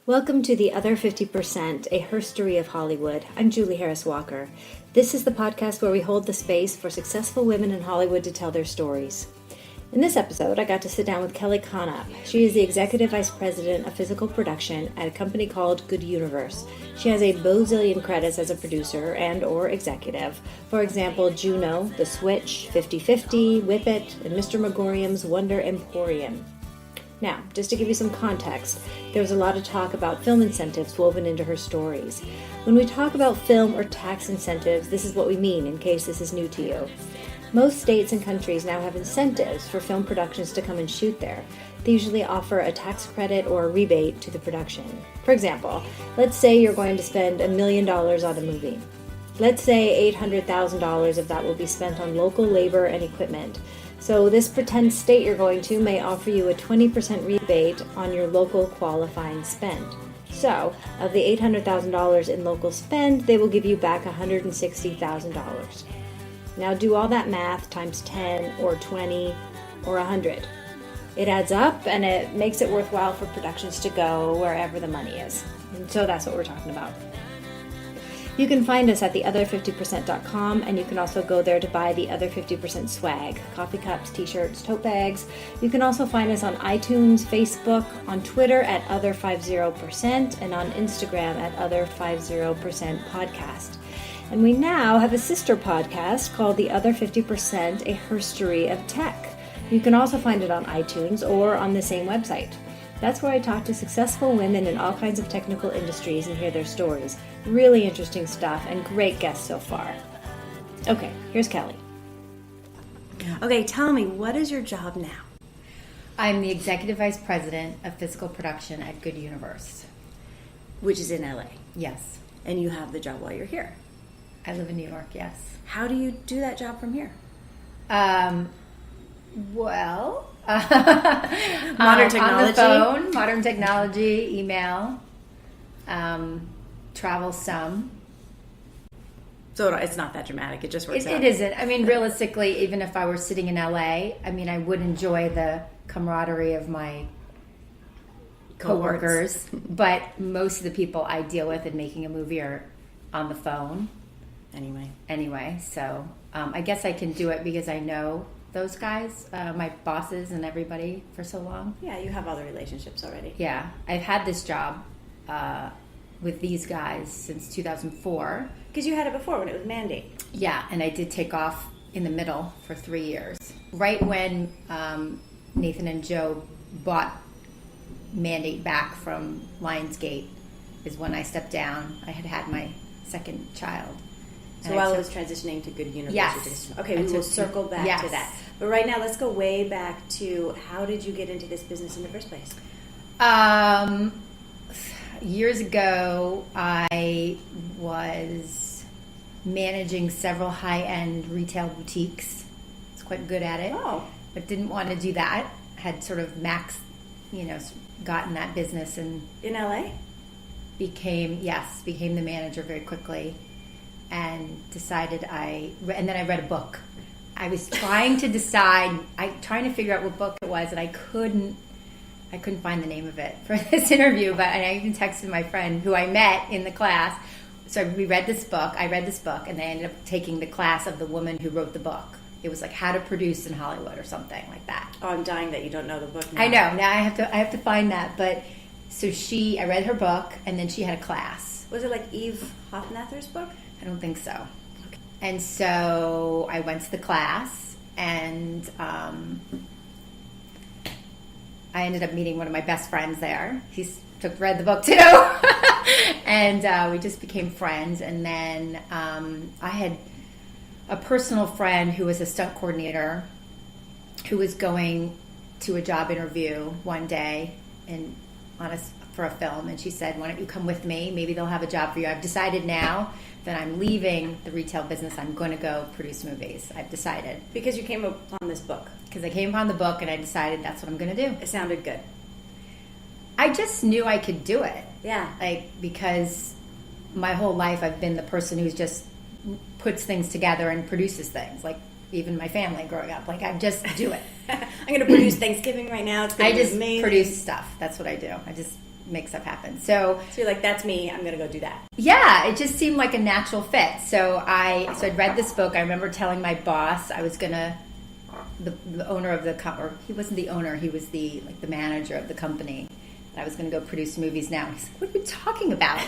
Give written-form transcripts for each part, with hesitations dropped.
Welcome to The Other 50%, a herstory of Hollywood. I'm Julie Harris Walker. This is the podcast where we hold the space for successful women in Hollywood to tell their stories. In this episode, I got to sit down with Kelli Konop. She is the Executive Vice President of Physical Production at a company called Good Universe. She has a bazillion credits as a producer and or executive. For example, Juno, The Switch, 50/50, Whip It, and Mr. Megorium's Wonder Emporium. Now, just to give you some context, there was a lot of talk about film incentives woven into her stories. When we talk about film or tax incentives, this is what we mean in case this is new to you. Most states and countries now have incentives for film productions to come and shoot there. They usually offer a tax credit or a rebate to the production. For example, let's say you're going to spend $1 million on a movie. Let's say $800,000 of that will be spent on local labor and equipment. So this pretend state you're going to may offer you a 20% rebate on your local qualifying spend. So, of the $800,000 in local spend, they will give you back $160,000. Now do all that math times 10 or 20 or 100. It adds up and it makes it worthwhile for productions to go wherever the money is. And so that's what we're talking about. You can find us at theother50%.com, and you can also go there to buy the Other 50% swag, coffee cups, t-shirts, tote bags. You can also find us on iTunes, Facebook, on Twitter at Other50%, and on Instagram at Other50% Podcast. And we now have a sister podcast called The Other 50%, a herstory of tech. You can also find it on iTunes or on the same website. That's where I talk to successful women in all kinds of technical industries and hear their stories. Really interesting stuff and great guests so far. Okay, here's Kelli. Okay, tell me, what is your job now? I'm the Executive Vice President of Physical Production at Good Universe. Which is in LA. Yes. And you have the job while you're here. I live in New York, yes. How do you do that job from here? Well, modern technology. On the phone, modern technology, email, travel some. So it's not that dramatic. It just works out. It isn't. I mean, realistically, even if I were sitting in LA, I mean, I would enjoy the camaraderie of my coworkers. But most of the people I deal with in making a movie are on the phone. Anyway, so I guess I can do it because I know those guys, my bosses and everybody for so long. Yeah, you have other relationships already. Yeah, I've had this job with these guys since 2004. Because you had it before when it was Mandate. Yeah, and I did take off in the middle for 3 years. Right when Nathan and Joe bought Mandate back from Lionsgate is when I stepped down. I had my second child. So while it was transitioning to Good Universe. Yes. Okay, we will circle back to that. But right now, let's go way back to how did you get into this business in the first place? Years ago, I was managing several high-end retail boutiques. I was quite good at it. Oh. But didn't want to do that. Had sort of gotten that business and... In LA? Became the manager very quickly. And decided and then I read a book. I was trying to trying to figure out what book it was, and I couldn't find the name of it for this interview, but I even texted my friend who I met in the class. So I read this book, and they ended up taking the class of the woman who wrote the book. It was like How to Produce in Hollywood or something like that. Oh, I'm dying that you don't know the book now. I know. Now I have to find that, but so I read her book, and then she had a class. Was it like Eve Hofnather's book? I don't think so. Okay. And so I went to the class, and I ended up meeting one of my best friends there. He read the book too, and we just became friends. And then I had a personal friend who was a stunt coordinator who was going to a job interview one day for a film, and she said, "Why don't you come with me? Maybe they'll have a job for you. I've decided now that I'm leaving the retail business. I'm going to go produce movies. I've decided." Because you came upon this book. Because I came upon the book, and I decided that's what I'm going to do. It sounded good. I just knew I could do it. Yeah. Because my whole life I've been the person who's just puts things together and produces things. Even my family growing up. I just do it. I'm going to produce Thanksgiving right now. It's going to be amazing. Produce stuff. That's what I do. I just make stuff happen. So you're like, that's me. I'm going to go do that. Yeah, it just seemed like a natural fit. So I'd read this book. I remember telling my boss I was going to, the owner of the company, or he wasn't the owner, he was the manager of the company. I was going to go produce movies now. He's like, what are you talking about?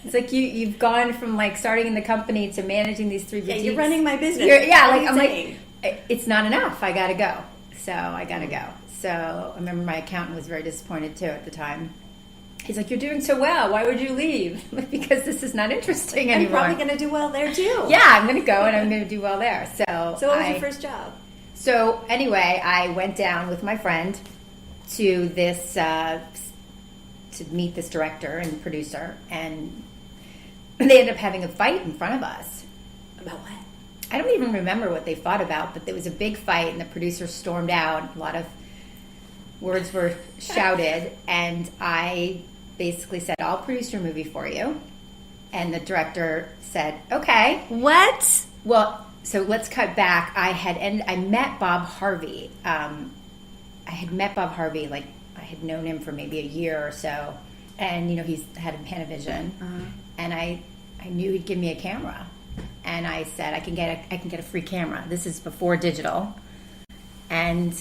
It's like you've gone from like starting in the company to managing these 3 boutiques. Yeah, you're running my business. I'm like, it's not enough. I got to go. So I got to go. So I remember my accountant was very disappointed too at the time. He's like, you're doing so well. Why would you leave? Like, because this is not interesting anymore. I'm probably going to do well there too. Yeah, I'm going to go and I'm going to do well there. So what was your first job? So anyway, I went down with my friend to this to meet this director and producer, and they ended up having a fight in front of us. About what? I don't even remember what they fought about, but there was a big fight, and the producer stormed out. A lot of words were shouted, and I basically said, I'll produce your movie for you. And the director said, okay. What? Well, so let's cut back. I met Bob Harvey. I had met Bob Harvey, like I had known him for maybe a year or so, and he's had a Panavision, and I knew he'd give me a camera, and I said I can get a free camera. This is before digital, and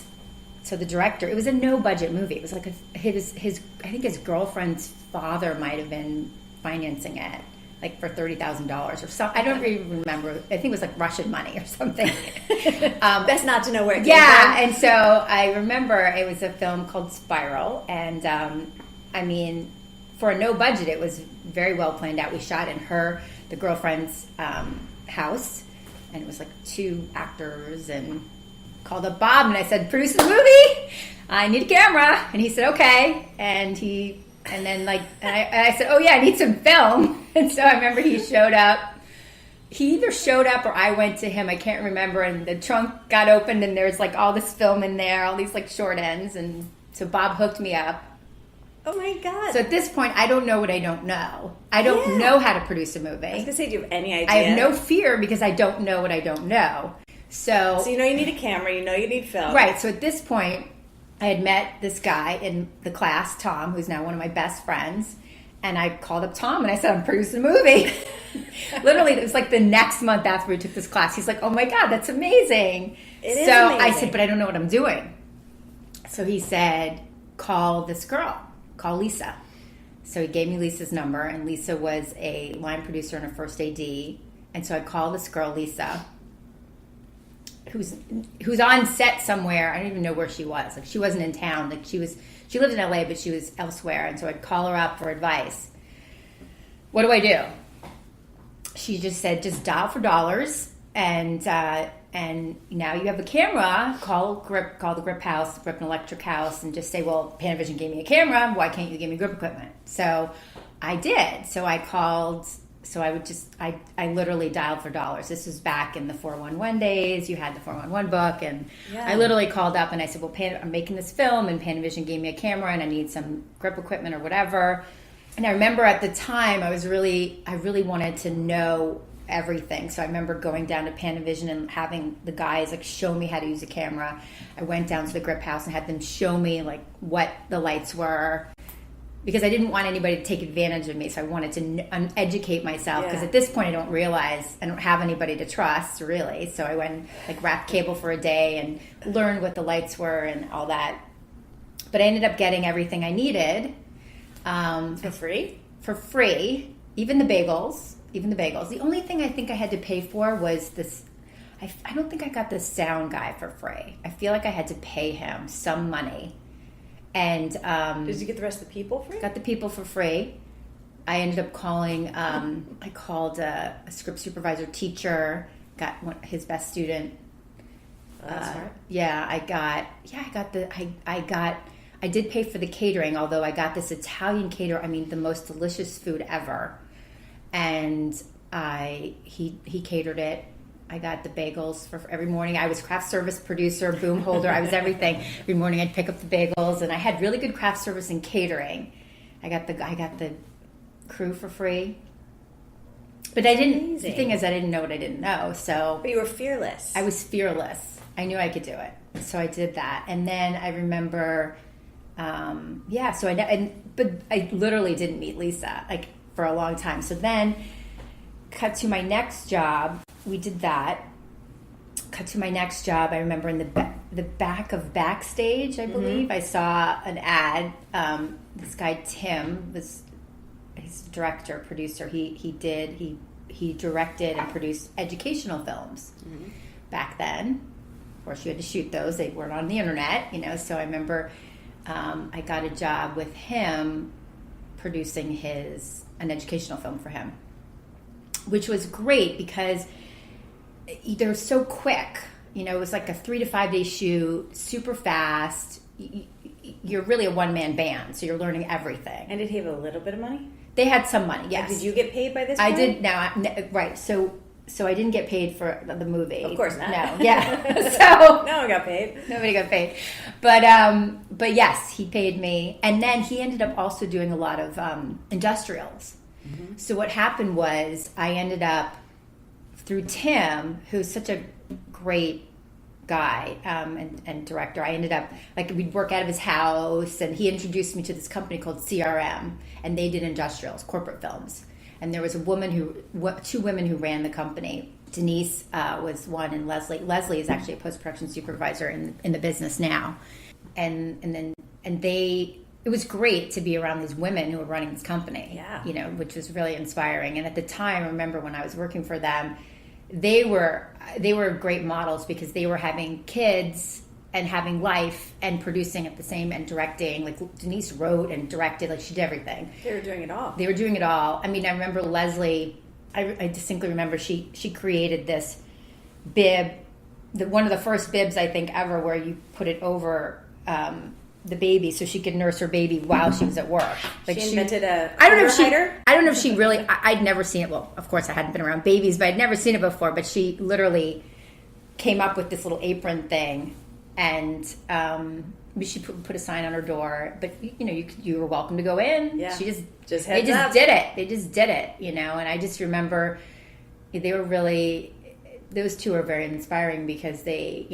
so the director. It was a no budget movie. It was like his I think his girlfriend's father might have been financing it, like for $30,000 or something. I don't even remember. I think it was like Russian money or something. Best not to know where it came yeah, from. And so I remember it was a film called Spiral, and I mean, for a no budget, it was very well planned out. We shot in the girlfriend's house, and it was like 2 actors, and called up Bob, and I said, produce the movie. I need a camera, and he said, okay, and then I said, oh yeah, I need some film. And so I remember he showed up. He either showed up or I went to him. I can't remember. And the trunk got opened and there's like all this film in there, all these like short ends. And so Bob hooked me up. Oh my God. So at this point, I don't know what I don't know. I don't know how to produce a movie. I was going to say, do you have any idea? I have no fear because I don't know what I don't know. So you need a camera. You need film. Right. So at this point, I had met this guy in the class, Tom, who's now one of my best friends. And I called up Tom and I said, I'm producing a movie. Literally, it was like the next month after we took this class. He's like, oh my God, that's amazing. It is so amazing. I said, but I don't know what I'm doing. So he said, call this girl, call Lisa. So he gave me Lisa's number, and Lisa was a line producer and a first AD. And so I called this girl, Lisa, who's on set somewhere. I don't even know where she was. Like, she wasn't in town. Like, she lived in LA, but she was elsewhere. And so I'd call her up for advice. What do I do? She just said, just dial for dollars, and now you have a camera. Call the Grip House, the Grip and Electric House, and just say, well, Panavision gave me a camera. Why can't you give me grip equipment? So I did. So I called. So I literally dialed for dollars. This was back in the 411 days. You had the 411 book, and I literally called up and I said, well, I'm making this film, and Panavision gave me a camera, and I need some grip equipment or whatever. And I remember at the time, I really wanted to know everything. So I remember going down to Panavision and having the guys like show me how to use a camera. I went down to the Grip House and had them show me like what the lights were, because I didn't want anybody to take advantage of me. So I wanted to educate myself, because at this point I don't have anybody to trust really. So I went like wrapped cable for a day and learned what the lights were and all that. But I ended up getting everything I needed. For free? For free. Even the bagels. The only thing I think I had to pay for was this. I don't think I got the sound guy for free. I feel like I had to pay him some money. And did you get the rest of the people free? Got the people for free. I ended up calling. I called a script supervisor teacher. Got his best student. That's smart. I did pay for the catering, although I got this Italian caterer. I mean, the most delicious food ever. And he catered it. I got the bagels for every morning. I was craft service producer, boom holder. I was everything. Every morning I'd pick up the bagels, and I had really good craft service and catering. I got the crew for free. But I didn't. Amazing. The thing is, I didn't know what I didn't know. So, but you were fearless. I was fearless. I knew I could do it, so I did that. And then I remember, but I literally didn't meet Lisa like for a long time. So then cut to my next job. We did that. Cut to my next job. I remember in the back of Backstage, I believe, I saw an ad. This guy Tim was his director, producer. He directed and produced educational films back then. Of course, you had to shoot those. They weren't on the internet, So I remember I got a job with him producing an educational film for him, which was great because they're so quick. It was like a 3 to 5 day shoot, super fast. You're really a one-man band, so you're learning everything. And did he have a little bit of money? They had some money, yes. Did you get paid by this point? I did. Right. So I didn't get paid for the movie. Of course not. No. Yeah. So no one got paid. Nobody got paid. But yes, he paid me. And then he ended up also doing a lot of industrials. Mm-hmm. So what happened was I ended up, through Tim, who's such a great guy and director, I ended up, we'd work out of his house, and he introduced me to this company called CRM, and they did industrials, corporate films. And there was two women who ran the company. Denise was one, and Leslie. Leslie is actually a post-production supervisor in the business now. And it was great to be around these women who were running this company, which was really inspiring. And at the time, I remember when I was working for them, they were great models because they were having kids and having life and producing at the same, and directing. Like Denise wrote and directed, like she did everything. They were doing it all. I mean, I remember Leslie, I distinctly remember she created this bib, one of the first bibs I think ever, where you put it over the baby so she could nurse her baby while she was at work. Like she invented a I don't know if she really, I'd never seen it. Well, of course I hadn't been around babies, but I'd never seen it before. But she literally came up with this little apron thing, and she put a sign on her door. But you were welcome to go in. Yeah. She just they just up. did it. They just did it. And I just remember they were really, those two are very inspiring because they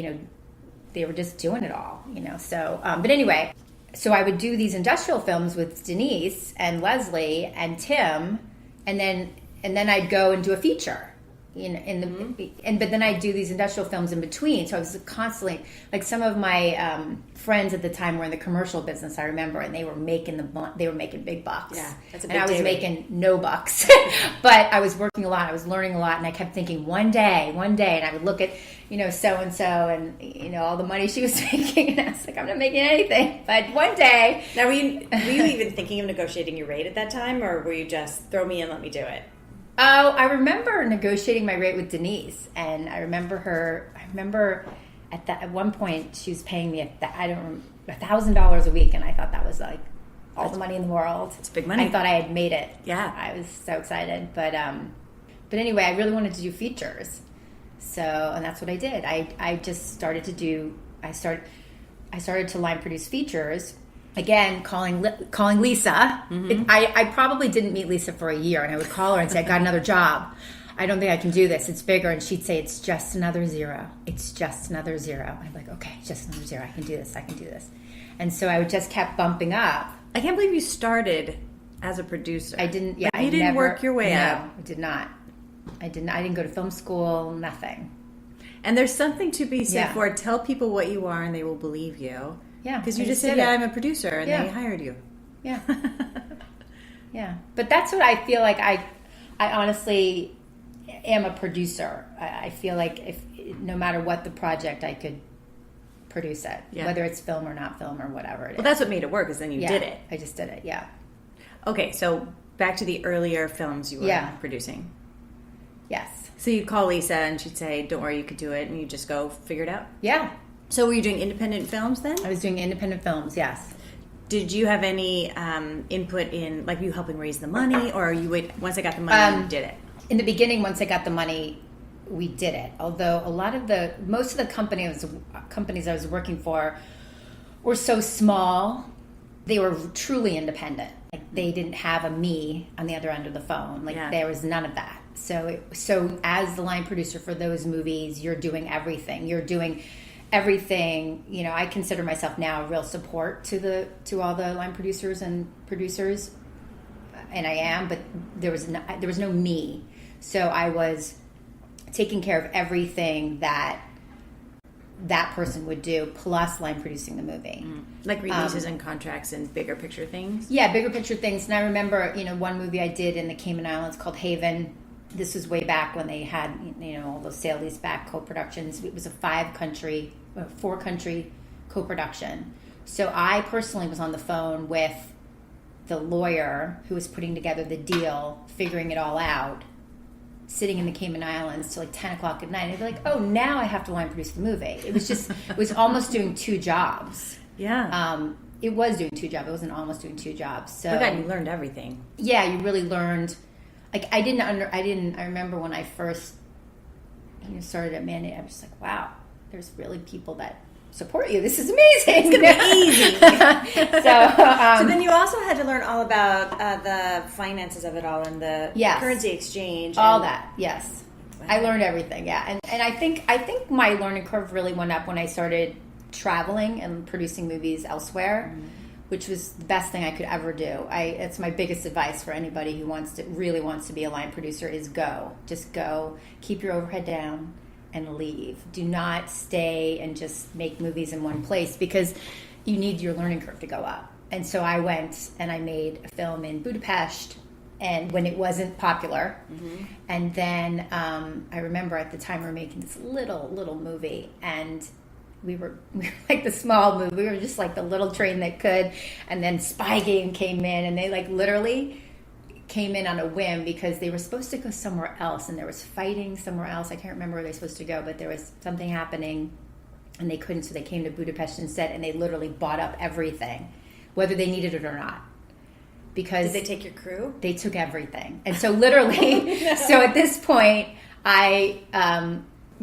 were just doing it all, So, but anyway, so I would do these industrial films with Denise and Leslie and Tim, and then I'd go and do a feature, but then I'd do these industrial films in between. So I was constantly, like, some of my friends at the time were in the commercial business, I remember, and they were making big bucks. Yeah, that's a big. And I was making no bucks, but I was working a lot. I was learning a lot, and I kept thinking one day, and I would look at so and so, and all the money she was making, and I was like, I'm not making anything. But one day, now were you even thinking of negotiating your rate at that time, or were you just throw me in, let me do it? Oh, I remember negotiating my rate with Denise, and I remember at one point she was paying me $1,000 a week, and I thought that was like all the money in the world. It's big money. I thought I had made it. Yeah, I was so excited, but anyway, I really wanted to do features, and that's what I did. I just started to do. I started to line produce features. Again, calling Lisa. Mm-hmm. I probably didn't meet Lisa for a year, and I would call her and say, I got another job. I don't think I can do this. It's bigger. And she'd say, it's just another zero. It's just another zero. I'm like, okay, just another zero. I can do this. And so I would just kept bumping up. I can't believe you started as a producer. I didn't. Yeah, you didn't work your way up. No, I did not. I didn't go to film school. Nothing. And there's something to be said for tell people what you are, and they will believe you. Yeah, because you just said, I'm a producer, and they hired you. Yeah. Yeah. But that's what I feel like. I honestly am a producer. I feel like if no matter what the project, I could produce it, whether it's film or not film or whatever it is. Well, that's what made it work, is then you did it. I just did it, yeah. Okay, so back to the earlier films you were producing. Yes. So you'd call Lisa, and she'd say, don't worry, you could do it, and you'd just go figure it out? Yeah. So were you doing independent films then? I was doing independent films, yes. Did you have any input in, like, you helping raise the money, or once I got the money, you did it? In the beginning, once I got the money, we did it. Although most of the companies I was working for were so small, they were truly independent. Like, they didn't have a me on the other end of the phone. Like, there was none of that. So as the line producer for those movies, you're doing everything. You're doing everything, I consider myself now a real support to all the line producers and producers, and I am, but there was no me. So I was taking care of everything that person would do, plus line producing the movie. Like releases and contracts and bigger picture things? Yeah, bigger picture things. And I remember, one movie I did in the Cayman Islands called Haven. This was way back when they had, all those sale lease back co-productions. It was a 4-country co-production. So I personally was on the phone with the lawyer who was putting together the deal, figuring it all out, sitting in the Cayman Islands till like 10 o'clock at night. And they'd be like, oh, now I have to line produce the movie. It was almost doing 2 jobs. Yeah. It was doing 2 jobs. It wasn't almost doing 2 jobs. So but then you learned everything. Yeah, you really learned. Like I remember when I first started at Mandate, I was just like, wow, there's really people that support you. This is amazing. It's gonna be easy. So then you also had to learn all about the finances of it all and the currency exchange. All that, yes. Wow. I learned everything, yeah. And I think my learning curve really went up when I started traveling and producing movies elsewhere, which was the best thing I could ever do. It's my biggest advice for anybody who really wants to be a line producer is go. Just go, keep your overhead down, and leave. Do not stay and just make movies in one place, because you need your learning curve to go up. And so I went and I made a film in Budapest, and when it wasn't popular. And then I remember at the time we were making this little movie, and we were like the small movie. We were just like the little train that could. And then Spy Game came in, and they like literally came in on a whim because they were supposed to go somewhere else, and there was fighting somewhere else. I can't remember where they were supposed to go, but there was something happening, and they couldn't, so they came to Budapest instead, and they literally bought up everything, whether they needed it or not. Because did they take your crew? They took everything. And so literally, so at this point, I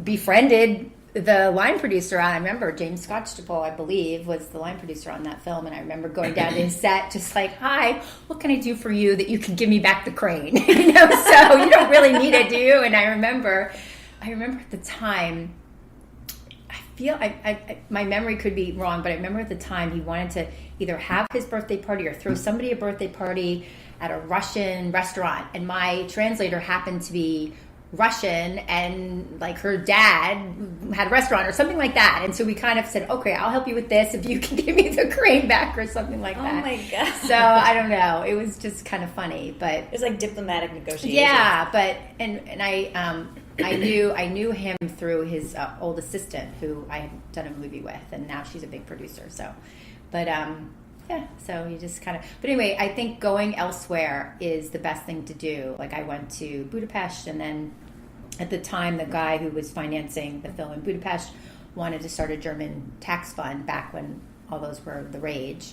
befriended the line producer on, I remember James Scotchstaple, I believe, was the line producer on that film, and I remember going down to his set just like, hi, what can I do for you that you can give me back the crane? So you don't really need it, do you? And I remember at the time, I feel, my memory could be wrong, but I remember at the time he wanted to either have his birthday party or throw somebody a birthday party at a Russian restaurant, and my translator happened to be Russian, and like her dad had a restaurant or something like that, and so we kind of said, okay, I'll help you with this if you can give me the crane back or something like that. Oh my god. So I don't know, it was just kind of funny, but it's like diplomatic negotiations. Yeah, but and I knew him through his old assistant who I had done a movie with, and now she's a big producer. So but yeah, so you just kind of... But anyway, I think going elsewhere is the best thing to do. Like I went to Budapest, and then at the time, the guy who was financing the film in Budapest wanted to start a German tax fund back when all those were the rage.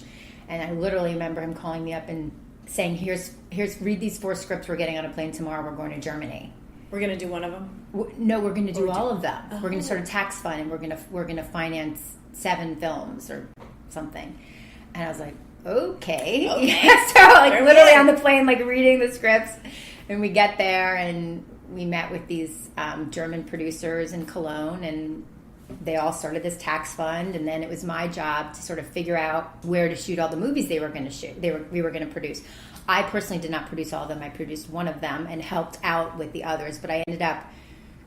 And I literally remember him calling me up and saying, here's read these 4 scripts. We're getting on a plane tomorrow. We're going to Germany. We're going to do one of them? No, we're going to do all of them. We're going to start a tax fund, and we're going to finance 7 films or something. And I was like, okay. So like literally on the plane, like reading the scripts, and we get there and we met with these German producers in Cologne, and they all started this tax fund, and then it was my job to sort of figure out where to shoot all the movies they were going to shoot. We were going to produce. I personally did not produce all of them. I produced one of them and helped out with the others, but I ended up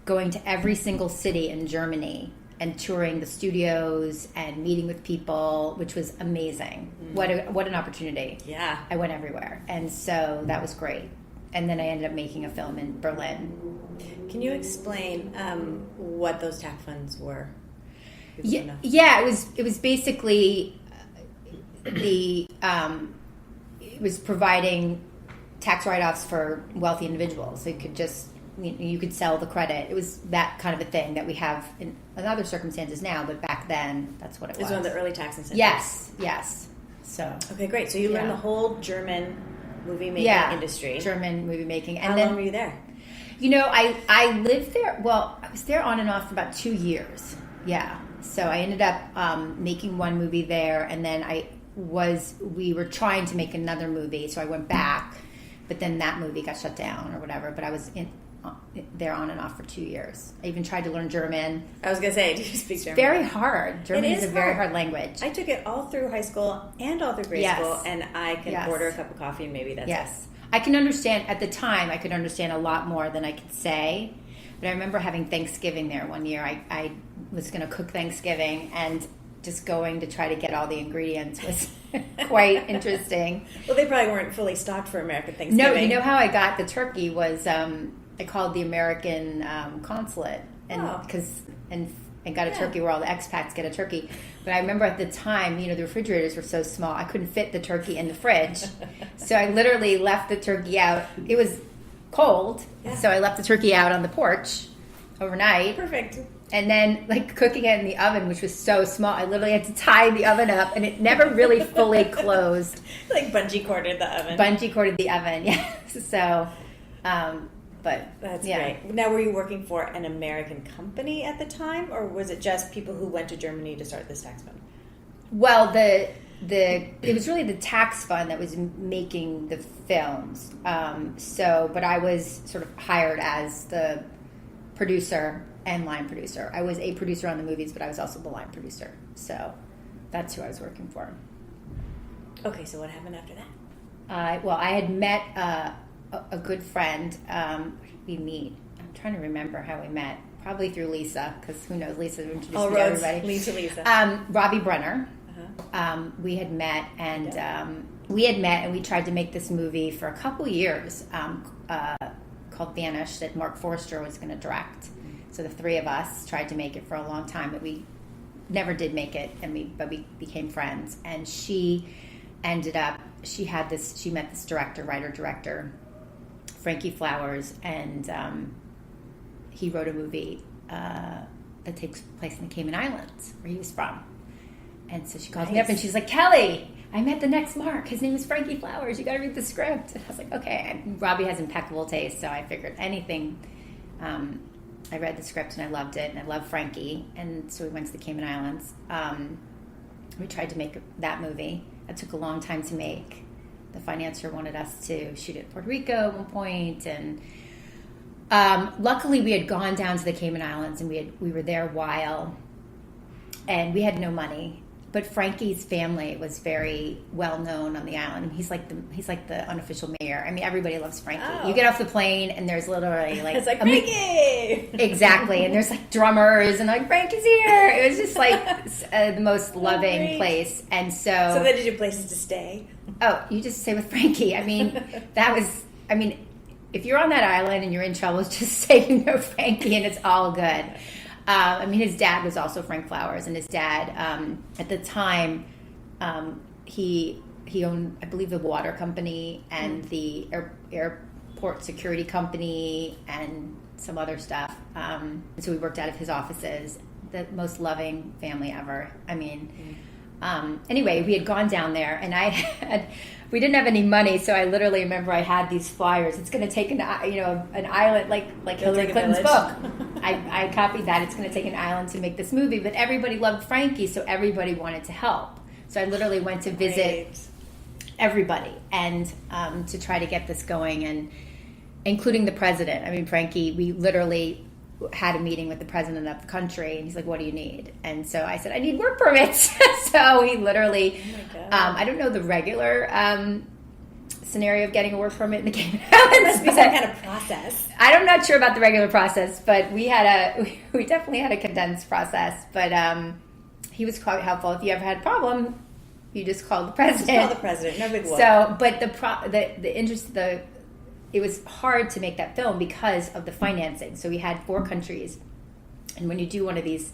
going to every single city in Germany and touring the studios and meeting with people, which was amazing. What an opportunity. Yeah. I went everywhere. And so that was great. And then I ended up making a film in Berlin. Can you explain what those tax funds were? Yeah, it was basically it was providing tax write-offs for wealthy individuals. You could sell the credit. It was that kind of a thing that we have in other circumstances now, but back then, that's what it was. It was one of the early tax incentives. Yes. So okay, great. So you learned the whole German movie making industry. German movie making. And How long were you there? I lived there. Well, I was there on and off for about 2 years. Yeah. So I ended up making one movie there, and then we were trying to make another movie, so I went back, but then that movie got shut down or whatever. But I was there on and off for 2 years. I even tried to learn German. I was going to say, do you speak German? Very hard. German is a very hard. hard language. I took it all through high school and all through grade school, and I can order a cup of coffee and maybe that's it. I can understand, at the time, I could understand a lot more than I could say. But I remember having Thanksgiving there one year. I was going to cook Thanksgiving, and just going to try to get all the ingredients was quite interesting. Well, they probably weren't fully stocked for American Thanksgiving. No, you know how I got the turkey was I called the American consulate and got a turkey where all the expats get a turkey. But I remember at the time, the refrigerators were so small, I couldn't fit the turkey in the fridge. So I literally left the turkey out. It was cold, so I left the turkey out on the porch overnight. Perfect. And then, cooking it in the oven, which was so small, I literally had to tie the oven up, and it never really fully closed. Bungee corded the oven. Bungee corded the oven, yes. So, but that's great. Now, were you working for an American company at the time, or was it just people who went to Germany to start this tax fund? Well, it was really the tax fund that was making the films. But I was sort of hired as the producer and line producer. I was a producer on the movies, but I was also the line producer. So that's who I was working for. Okay, so what happened after that? I had met a good friend. We meet. I'm trying to remember how we met. Probably through Lisa, because who knows? Lisa introduced me to everybody. Lisa. Robbie Brenner. We had met, and we tried to make this movie for a couple years called Vanish that Mark Forster was going to direct. So the three of us tried to make it for a long time, but we never did make it. But we became friends. And she ended up. She met this writer-director, Frankie Flowers, and he wrote a movie that takes place in the Cayman Islands, where he was from. And so she calls me up and she's like, "Kelli, I met the next Mark. His name is Frankie Flowers. You got to read the script." And I was like, "Okay." And Robbie has impeccable taste, so I figured anything. I read the script and I loved it, and I love Frankie, and so we went to the Cayman Islands. We tried to make that movie. It took a long time to make. The financier wanted us to shoot it in Puerto Rico at one point, and luckily we had gone down to the Cayman Islands, and we were there a while, and we had no money. But Frankie's family was very well known on the island. He's like the unofficial mayor. I mean, everybody loves Frankie. Oh. You get off the plane and there's literally it's like Frankie. Exactly, and there's drummers and Frankie's here. It was just the most loving place. And so then did you have places to stay? Oh, you just stay with Frankie. I mean, if you're on that island and you're in trouble, just say you know Frankie and it's all good. His dad was also Frank Flowers, and his dad, at the time, he owned, I believe, the water company and the airport security company and some other stuff. So we worked out of his offices. The most loving family ever. Anyway, we had gone down there, and we didn't have any money, so I literally remember I had these flyers. It's going to take an island, like Hillary Clinton's book. I copied that. It's going to take an island to make this movie, but everybody loved Frankie, so everybody wanted to help. So I literally went to visit everybody and to try to get this going, and including the president. Frankie, we literally had a meeting with the president of the country, and he's like, "What do you need?" And so I said, "I need work permits." So he literally, I don't know the regular scenario of getting a work permit in the Cayman Islands. There must be some kind of process. I'm not sure about the regular process, but we definitely had a condensed process. But he was quite helpful. If you ever had a problem, you just called the president. Just call the president. No big whoop. So, but it was hard to make that film because of the financing. So we had 4 countries, and when you do one of these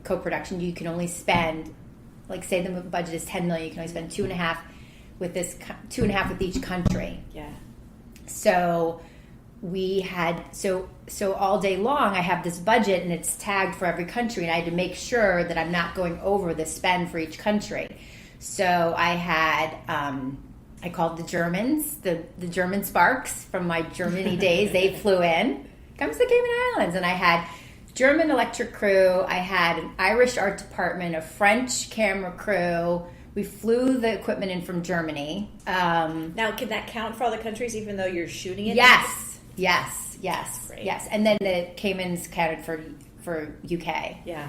co-production, you can only spend, say the budget is $10 million, you can only spend $2.5 with each country. Yeah. So we had so all day long I have this budget, and it's tagged for every country, and I had to make sure that I'm not going over the spend for each country. So I had I called the Germans, the German Sparks from my Germany days. They flew in, comes to the Cayman Islands, and I had German electric crew. I had an Irish art department, a French camera crew. We flew the equipment in from Germany. Now, can that count for all the countries, even though you're shooting it? Yes. Yes. Great. Yes. And then the Caymans counted for UK. Yeah.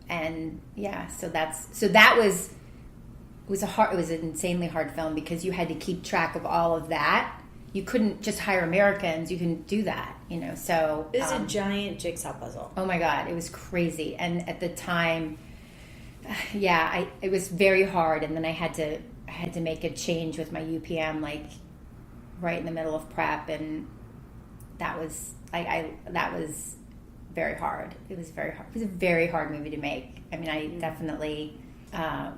And yeah, so that was an insanely hard film because you had to keep track of all of that. You couldn't just hire Americans. You couldn't do that, so It's a giant jigsaw puzzle. oh my God, it was crazy. And at the time, it was very hard. And then I had to make a change with my UPM, like right in the middle of prep. And that was that was very hard. It was very hard. It was a very hard movie to make. I mean, I definitely,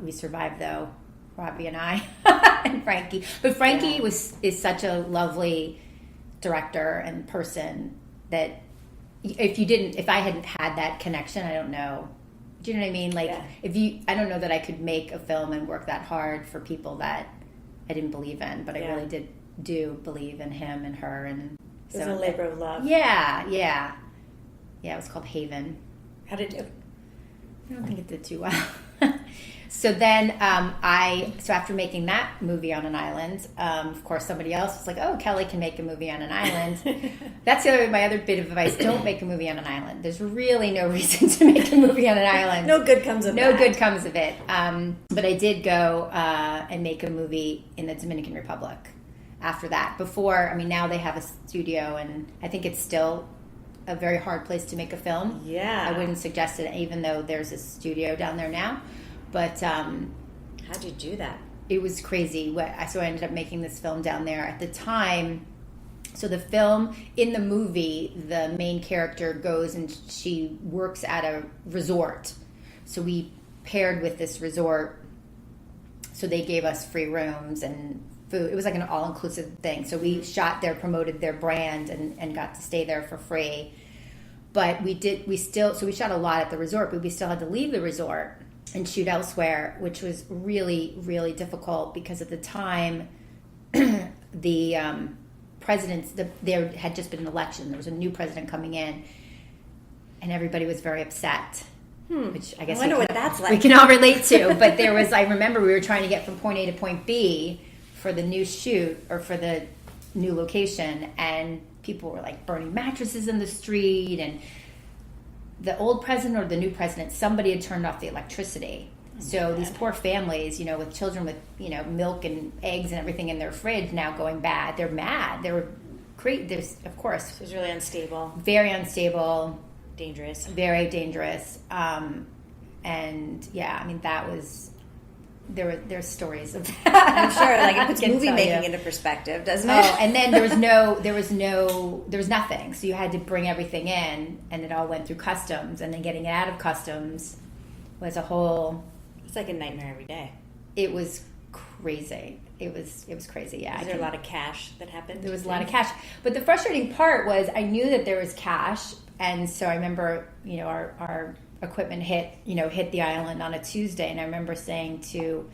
we survived though, Robbie and I, and Frankie. But Frankie is such a lovely director and person that if I hadn't had that connection, I don't know. Do you know what I mean? Like, I don't know that I could make a film and work that hard for people that I didn't believe in, but I really do believe in him and her. And it was a labor of love. Yeah, it was called Haven. How did it do? I don't think it did too well. So then after making that movie on an island, of course somebody else was like, oh, Kelli can make a movie on an island. That's my other bit of advice. Don't make a movie on an island. There's really no reason to make a movie on an island. No good comes of it. But I did go and make a movie in the Dominican Republic after that. Now they have a studio, and I think it's still a very hard place to make a film. Yeah. I wouldn't suggest it, even though there's a studio down there now. But how'd you do that? It was crazy. So I ended up making this film down there at the time. So the film, in the movie, the main character goes and she works at a resort. So we paired with this resort. So they gave us free rooms and food. It was like an all-inclusive thing. So we shot there, promoted their brand, and got to stay there for free. But we shot a lot at the resort, but we still had to leave the resort and shoot elsewhere, which was really, really difficult because at the time, the there had just been an election. There was a new president coming in, and everybody was very upset. Which I guess I wonder what that's like. We can all relate to. But I remember we were trying to get from point A to point B for the new shoot or for the new location, and people were like burning mattresses in the street, and the old president or the new president, somebody had turned off the electricity. So these poor families, with children with, milk and eggs and everything in their fridge now going bad. They're mad. They were great. Of course. It was really unstable. Very unstable. Dangerous. Very dangerous. And yeah, that was, there's stories of that. I'm sure, it puts movie making into perspective, doesn't it? Oh, and then there was nothing. So you had to bring everything in, and it all went through customs, and then getting it out of customs was a whole. It's like a nightmare every day. It was crazy. It was crazy. Yeah. Was there a lot of cash that happened? There was a lot of cash, but the frustrating part was I knew that there was cash, and so I remember, our equipment hit the island on a Tuesday, and I remember saying to,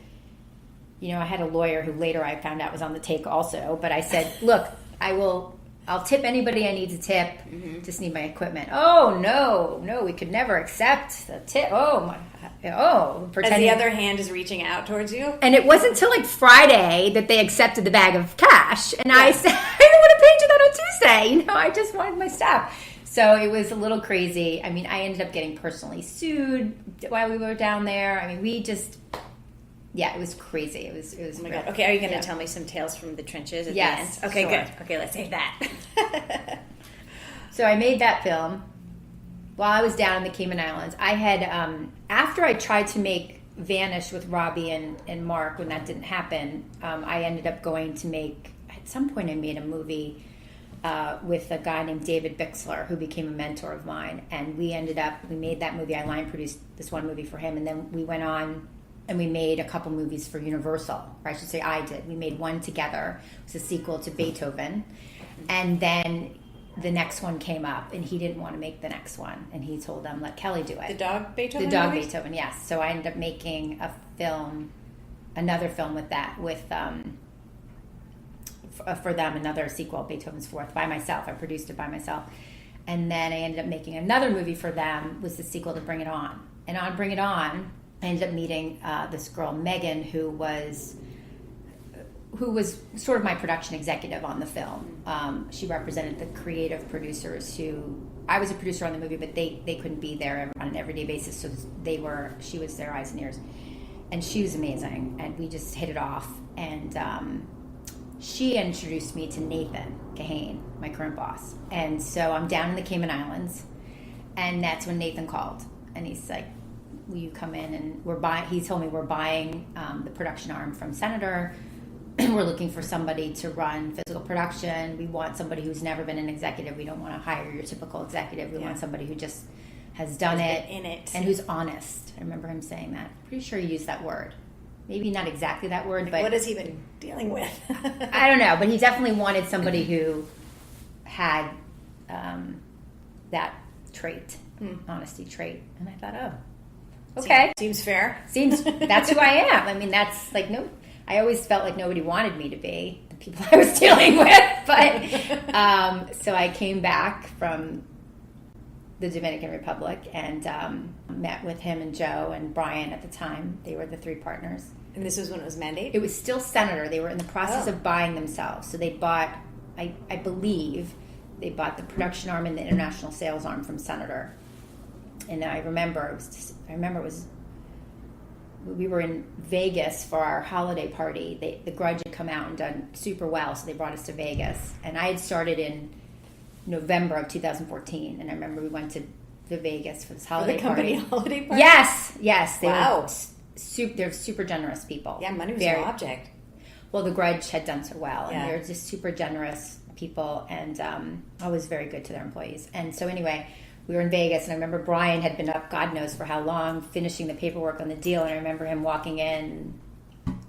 I had a lawyer who later I found out was on the take also, but I said, look, I'll tip anybody I need to tip, just need my equipment. Oh, no, we could never accept the tip. Pretending. As the other hand is reaching out towards you? And it wasn't until Friday that they accepted the bag of cash, and I said, I don't want to pay you that on Tuesday, I just wanted my stuff. So it was a little crazy. I ended up getting personally sued while we were down there. It was crazy. It was. Oh my God. Okay, are you going to tell me some tales from the trenches at the end? Okay, sure. Good. Okay, let's save that. So I made that film while I was down in the Cayman Islands. I had, after I tried to make Vanish with Robbie and Mark, when that didn't happen, I ended up going to make, at some point I made a movie with a guy named David Bixler, who became a mentor of mine. And we made that movie. I line produced this one movie for him. And then we went on and we made a couple movies for Universal. Or I should say I did. We made one together. It was a sequel to Beethoven. And then the next one came up, and he didn't want to make the next one. And he told them, let Kelli do it. The dog Beethoven? The dog movies? Beethoven, yes. So I ended up making another film with that, for them, another sequel, Beethoven's Fourth, by myself. I produced it by myself. And then I ended up making another movie for them, was the sequel to Bring It On. And on Bring It On, I ended up meeting this girl, Megan, who was who was sort of my production executive on the film. She represented the creative producers who, I was a producer on the movie, but they couldn't be there on an everyday basis, so she was their eyes and ears. And she was amazing, and we just hit it off. And she introduced me to Nathan Kahane, my current boss. And so I'm down in the Cayman Islands, and that's when Nathan called. And he's like, will you come in? And he told me we're buying the production arm from Senator. We're looking for somebody to run physical production. We want somebody who's never been an executive. We don't want to hire your typical executive. We want somebody who just has done it, in it, and who's honest. I remember him saying that. Pretty sure he used that word. Maybe not exactly that word, but what has he been dealing with? I don't know, but he definitely wanted somebody who had that trait, honesty trait. And I thought, oh, okay, seems fair. That's who I am. I mean, that's like I always felt like nobody wanted me to be the people I was dealing with, but so I came back from the Dominican Republic and met with him and Joe and Brian at the time. They were the three partners. And this was when it was Mandate? It was still Senator. They were in the process of buying themselves. So they bought, I believe, they bought the production arm and the international sales arm from Senator. And I remember we were in Vegas for our holiday party. The Grudge had come out and done super well, so they brought us to Vegas. And I had started in November of 2014, and I remember we went to Vegas for this holiday holiday party. Yes. Wow. They're super generous people. Yeah, money was no object. Well, the Grudge had done so well, and Yeah. they're just super generous people, and always very good to their employees. And so anyway, we were in Vegas, and I remember Brian had been up God knows for how long finishing the paperwork on the deal, and I remember him walking in.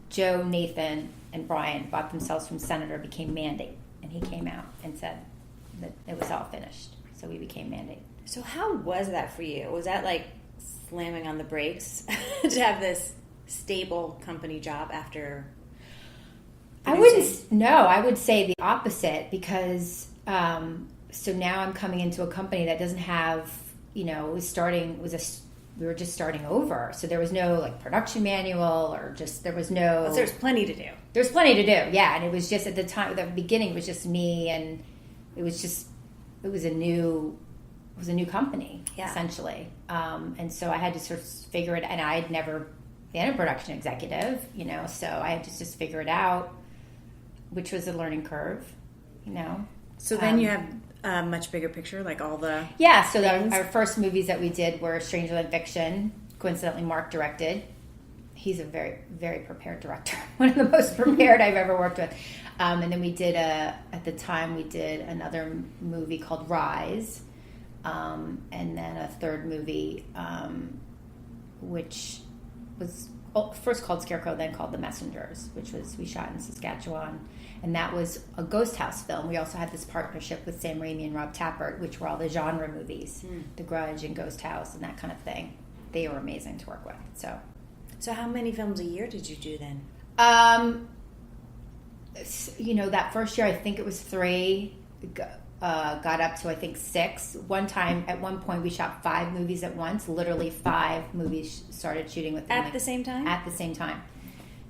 Joe, Nathan, and Brian bought themselves from Senator, became Mandate, and he came out and said that it was all finished, so we became Mandate. So how was that for you? Was that like slamming on the brakes to have this stable company job after producing? I would say the opposite, because so now I'm coming into a company that doesn't have, we were just starting over. So there was no like production manual There's plenty to do. There's plenty to do, yeah. And it was just at the beginning, it was just me, and it was a new company, essentially. And so I had to sort of figure it, and I had never been a production executive, so I had to just figure it out, which was a learning curve, So then you have a much bigger picture, like all the... Yeah, so our first movies that we did were Stranger Than Fiction. Coincidentally, Mark directed. He's a very, very prepared director. One of the most prepared I've ever worked with. And then we did at the time, we did another movie called Rise. And then a third movie, which was first called Scarecrow, then called The Messengers, which we shot in Saskatchewan. And that was a ghost house film. We also had this partnership with Sam Raimi and Rob Tappert, which were all the genre movies, The Grudge and Ghost House and that kind of thing. They were amazing to work with. So how many films a year did you do then? That first year, I think it was 3. Got up to, I think, 6. At one point, we shot 5 movies at once. Literally 5 movies started shooting with them. At the same time? At the same time.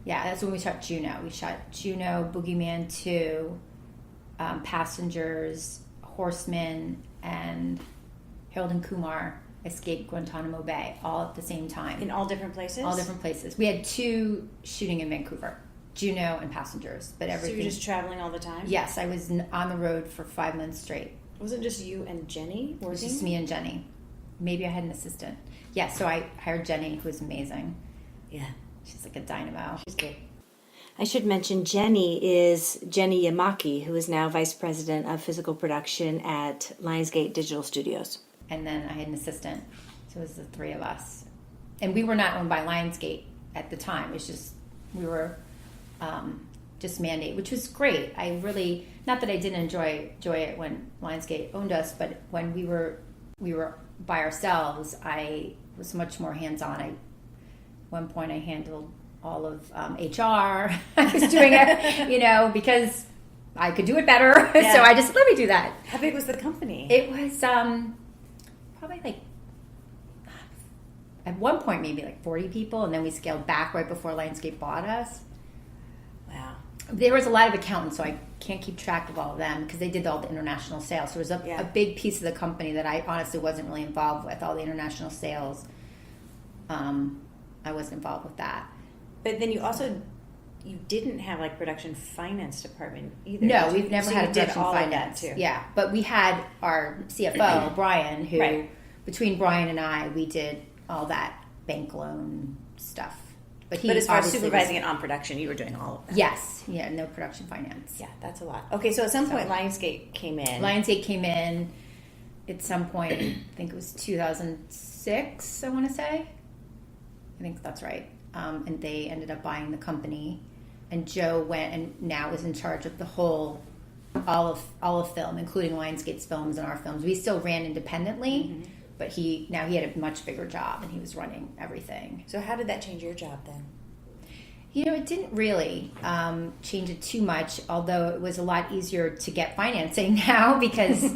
Yeah, that's when we shot Juno. We shot Juno, Boogeyman 2, Passengers, Horsemen, and Harold and Kumar Escape Guantanamo Bay, all at the same time. In all different places? All different places. We had 2 shooting in Vancouver, Juno and Passengers, but everything. So you're just traveling all the time? Yes, I was on the road for 5 months straight. Was it just you and Jenny working? It was just me and Jenny. Maybe I had an assistant. Yeah, so I hired Jenny, who was amazing. Yeah. She's like a dynamo. She's good. I should mention Jenny is Jenny Yamaki, who is now Vice President of Physical Production at Lionsgate Digital Studios. And then I had an assistant. So it was the 3 of us. And we were not owned by Lionsgate at the time. It was just, we were just Mandate, which was great. I really, not that I didn't enjoy it when Lionsgate owned us, but when we were by ourselves, I was much more hands-on. At one point I handled all of HR. I was doing it, because I could do it better. Yeah. So I just, let me do that. How big was the company? It was probably like, at one point maybe like 40 people, and then we scaled back right before Lionsgate bought us. Wow. There was a lot of accountants, so I can't keep track of all of them because they did all the international sales. So there was a big piece of the company that I honestly wasn't really involved with, all the international sales. I wasn't involved with that. But then you didn't have like production finance department either. No, we've never had a did production all finance. Of that too. Yeah, but we had our CFO, Brian, who, Right. between Brian and I, we did all that bank loan stuff. But But as far as obviously supervising it on production, you were doing all of that. Yes. Yeah, no production finance. Yeah, that's a lot. Okay, so at some point Lionsgate came in. Lionsgate came in at some point, I think it was 2006, I want to say. I think that's right. And they ended up buying the company. And Joe went and now is in charge of the whole, all of film, including Lionsgate's films and our films. We still ran independently, but he had a much bigger job and he was running everything. So how did that change your job then? It didn't really change it too much, although it was a lot easier to get financing now because,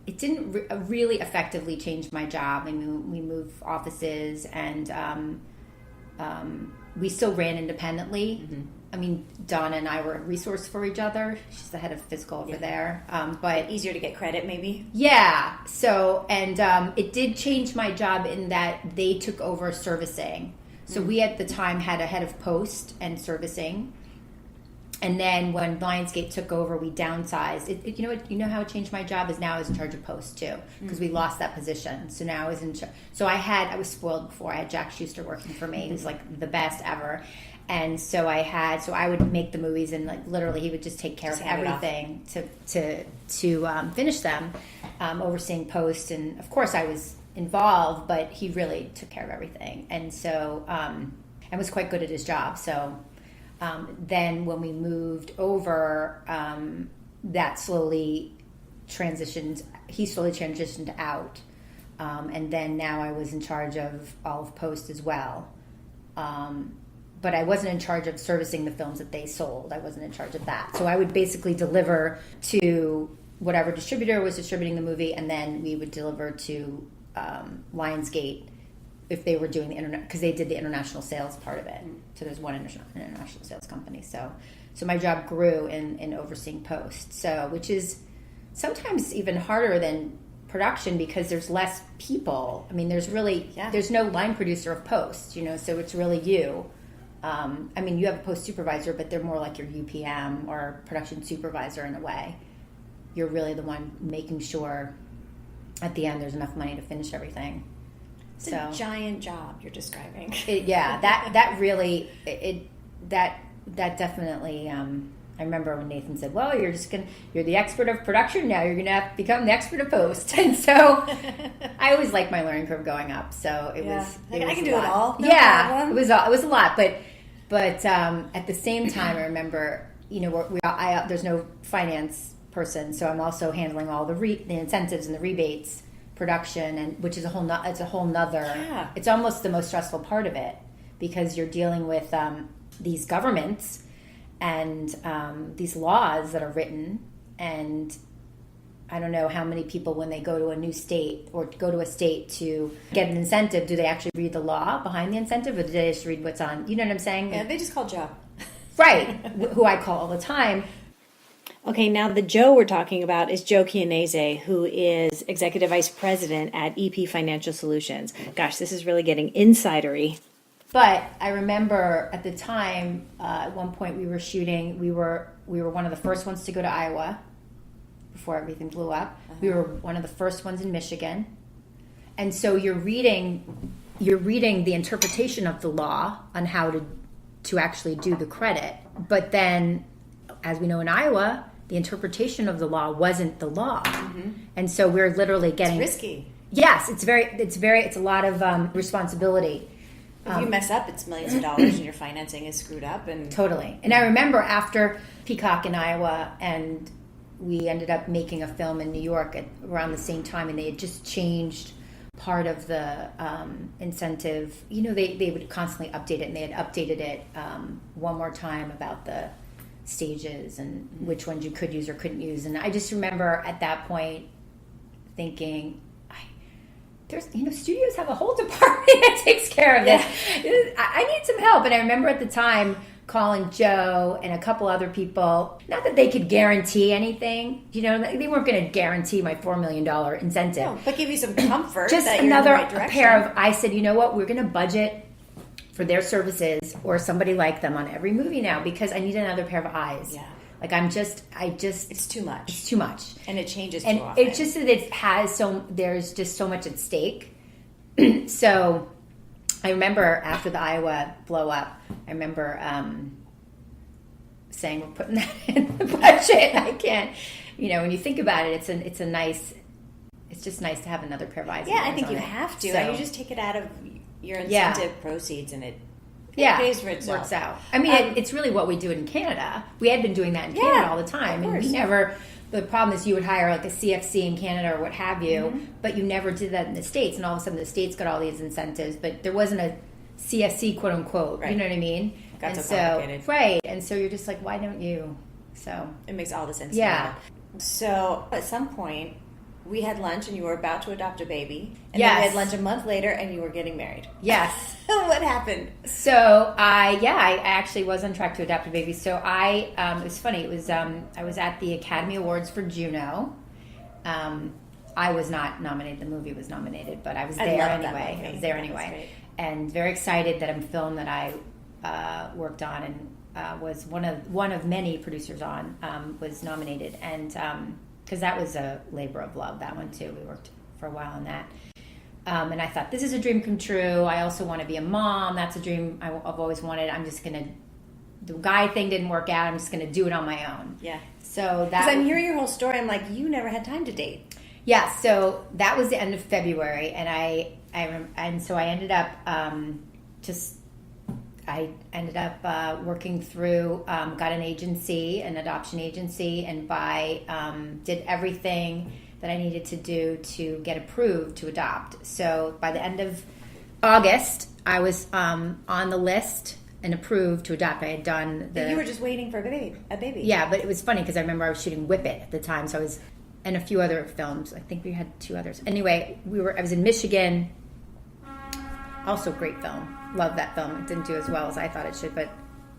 it didn't really effectively change my job. I mean, we moved offices and we still ran independently. Mm-hmm. I mean, Donna and I were a resource for each other. She's the head of physical over there. But easier to get credit, maybe? Yeah. So, and it did change my job in that they took over servicing. So we at the time had a head of post and servicing. And then when Lionsgate took over, we downsized. You know how it changed my job is now I was in charge of post too, because we lost that position. So now I was in charge. So I was spoiled before. I had Jack Schuster working for me, who's like the best ever. And so I would make the movies, and like literally he would just take care of everything to finish them, overseeing post. And of course I was involved, but he really took care of everything. And so and was quite good at his job. So then when we moved over, that slowly transitioned. He slowly transitioned out, and then now I was in charge of all of post as well. But I wasn't in charge of servicing the films that they sold. I wasn't in charge of that. So I would basically deliver to whatever distributor was distributing the movie, and then we would deliver to Lionsgate if they were doing the internet, because they did the international sales part of it. So there's one international sales company. So my job grew in overseeing post. So which is sometimes even harder than production because there's less people. I mean, there's no line producer of post, so it's really you. I mean, you have a post supervisor, but they're more like your UPM or production supervisor in a way. You're really the one making sure at the end there's enough money to finish everything. It's a giant job you're describing. That definitely. I remember when Nathan said, "Well, you're the expert of production now. You're gonna have to become the expert of post." And so I always liked my learning curve going up. So it was. I can do it all. No problem. It was a lot, but at the same time, I remember there's no finance person, so I'm also handling all the incentives and the rebates, production, and which is a whole nother. Yeah. It's almost the most stressful part of it because you're dealing with these governments and these laws that are written, and I don't know how many people, when they go to a new state or go to a state to get an incentive, do they actually read the law behind the incentive, or do they just read what's on? You know what I'm saying? Yeah, they just call Joe. Right, who I call all the time. Okay, now the Joe we're talking about is Joe Chianese, who is Executive Vice President at EP Financial Solutions. Gosh, this is really getting insidery. But I remember at the time, at one point we were shooting. We were one of the first ones to go to Iowa before everything blew up. Uh-huh. We were one of the first ones in Michigan, and so you're reading the interpretation of the law on how to actually do the credit. But then, as we know in Iowa, the interpretation of the law wasn't the law, and so we're literally getting it's risky. Yes, it's a lot of responsibility. If you mess up, it's millions of dollars and your financing is screwed up. And totally. And I remember after Peacock in Iowa, and we ended up making a film in New York around the same time, and they had just changed part of the incentive. They would constantly update it, and they had updated it one more time about the stages and which ones you could use or couldn't use. And I just remember at that point thinking, studios have a whole department that takes care of this. I need some help. And I remember at the time calling Joe and a couple other people. Not that they could guarantee anything. You know, they weren't going to guarantee my $4 million incentive. No, but give you some comfort. Just that another you're in the right direction. pair of, I said, you know what, we're going to budget for their services or somebody like them on every movie now because I need another pair of eyes. Yeah. Like it's too much. It's too much. And it changes and too often. it's just that there's just so much at stake. So I remember after the Iowa blow up, I remember saying we're putting that in the budget. I can't, when you think about it, it's just nice to have another pair of eyes. Yeah, I think you have to. So, and you just take it out of your incentive proceeds and it pays for itself. Works out. I mean, it's really what we do in Canada. We had been doing that in Canada all the time. And we never, the problem is you would hire like a CFC in Canada or what have you, but you never did that in the States. And all of a sudden the States got all these incentives, but there wasn't a CFC, quote unquote. Right. You know what I mean? Got so complicated. Right. And so you're just like, why don't you? So it makes all the sense. Yeah. So at some point, we had lunch and you were about to adopt a baby. And yes. then we had lunch a month later and you were getting married. Yes. What happened? So I actually was on track to adopt a baby. So it was funny. It was, I was at the Academy Awards for Juno. I was not nominated. The movie was nominated, but I was there anyway. I was there anyway. And very excited that a film that I worked on and was one of many producers on was nominated. And because that was a labor of love, that one too. We worked for a while on that. And I thought, this is a dream come true. I also want to be a mom. That's a dream I've always wanted. I'm just going to, the guy thing didn't work out. I'm just going to do it on my own. Yeah. So because I'm hearing your whole story. I'm like, you never had time to date. Yeah. So that was the end of February. And so I ended up working through, got an agency, an adoption agency, and did everything that I needed to do to get approved to adopt. So by the end of August, I was on the list and approved to adopt. I had done And you were just waiting for a baby. Yeah, but it was funny because I remember I was shooting Whip It at the time, so I was, and a few other films. I think we had 2 others. Anyway, I was in Michigan. Also, great film. Love that film. It didn't do as well as I thought it should, but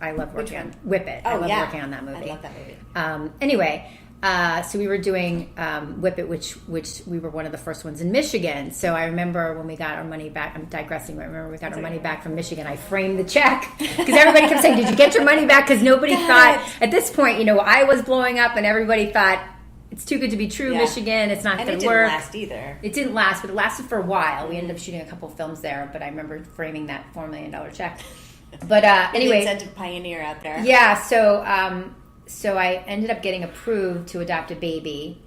I love working on Whip It. I love working on that movie. I love that movie. Anyway, so we were doing Whip It, which we were one of the first ones in Michigan. So I remember when we got our money back. I'm digressing, but I remember we got our money back from Michigan. I framed the check because everybody kept saying, "Did you get your money back?" Because nobody thought at this point, I was blowing up, and everybody thought it's too good to be true. Michigan, it's not going to work. And it didn't last either. It didn't last, but it lasted for a while. We ended up shooting a couple films there, but I remember framing that $4 million check. But anyway, the incentive pioneer out there. Yeah. So I ended up getting approved to adopt a baby,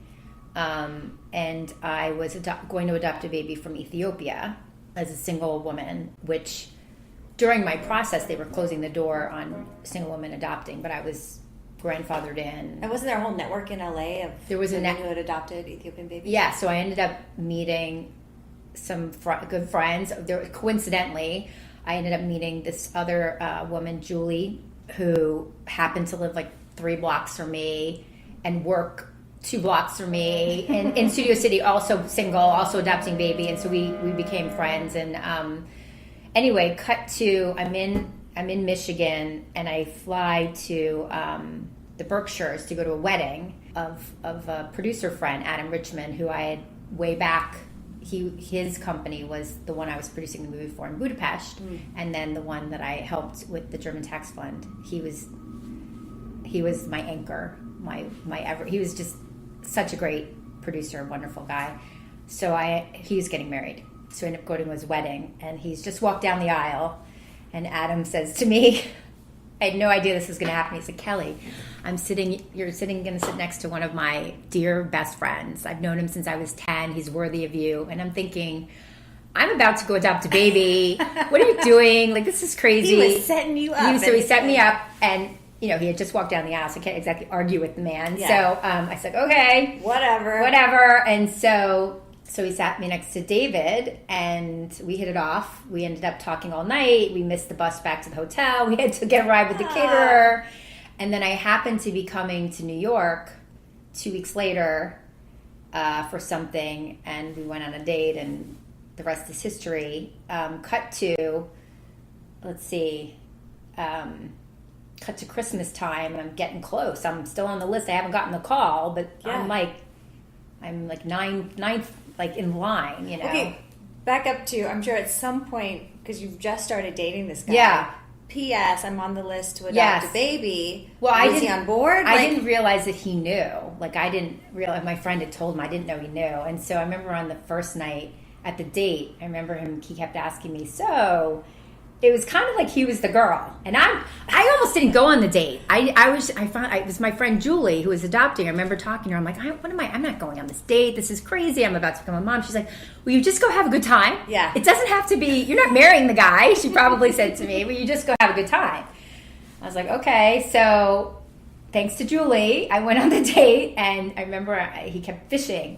and I was going to adopt a baby from Ethiopia as a single woman, which during my process they were closing the door on single women adopting, but I was grandfathered in. And wasn't there a whole network in LA of women who had adopted Ethiopian babies? Yeah, so I ended up meeting some good friends. Coincidentally, I ended up meeting this other woman, Julie, who happened to live like 3 blocks from me and work 2 blocks from me in Studio City, also single, also adopting baby, and so we became friends. And anyway, cut to I'm in Michigan, and I fly to the Berkshires to go to a wedding of a producer friend, Adam Richmond, who I had way back. His company was the one I was producing the movie for in Budapest, and then the one that I helped with the German tax fund. He was my anchor, he was just such a great producer, wonderful guy. So he was getting married, so I ended up going to his wedding, and he's just walked down the aisle. And Adam says to me, I had no idea this was going to happen. He said, "Kelly, you're going to sit next to one of my dear best friends. I've known him since I was 10. He's worthy of you." And I'm thinking, I'm about to go adopt a baby. What are you doing? Like, this is crazy. He was setting you up. He set me up, and he had just walked down the aisle, so I can't exactly argue with the man. Yeah. So I said, okay. Whatever. And so he sat me next to David, and we hit it off. We ended up talking all night. We missed the bus back to the hotel. We had to get a ride with the caterer. And then I happened to be coming to New York 2 weeks later for something, and we went on a date, and the rest is history. Cut to, let's see, cut to Christmas time. I'm getting close. I'm still on the list. I haven't gotten the call, but I'm like ninth, like in line, you know. Okay, back up to, I'm sure at some point, because you've just started dating this guy. Yeah. P.S. I'm on the list to adopt a baby. Well, Was he on board? I didn't realize that he knew. Like, I didn't realize, my friend had told him, I didn't know he knew. And so I remember on the first night at the date, I remember he kept asking me, so it was kind of like he was the girl. And I almost didn't go on the date. It was my friend Julie who was adopting. I remember talking to her. I'm like, I'm not going on this date. This is crazy. I'm about to become a mom. She's like, will you just go have a good time? Yeah. It doesn't have to be, you're not marrying the guy. She probably said to me, will you just go have a good time? I was like, okay. So thanks to Julie, I went on the date, and I remember he kept fishing.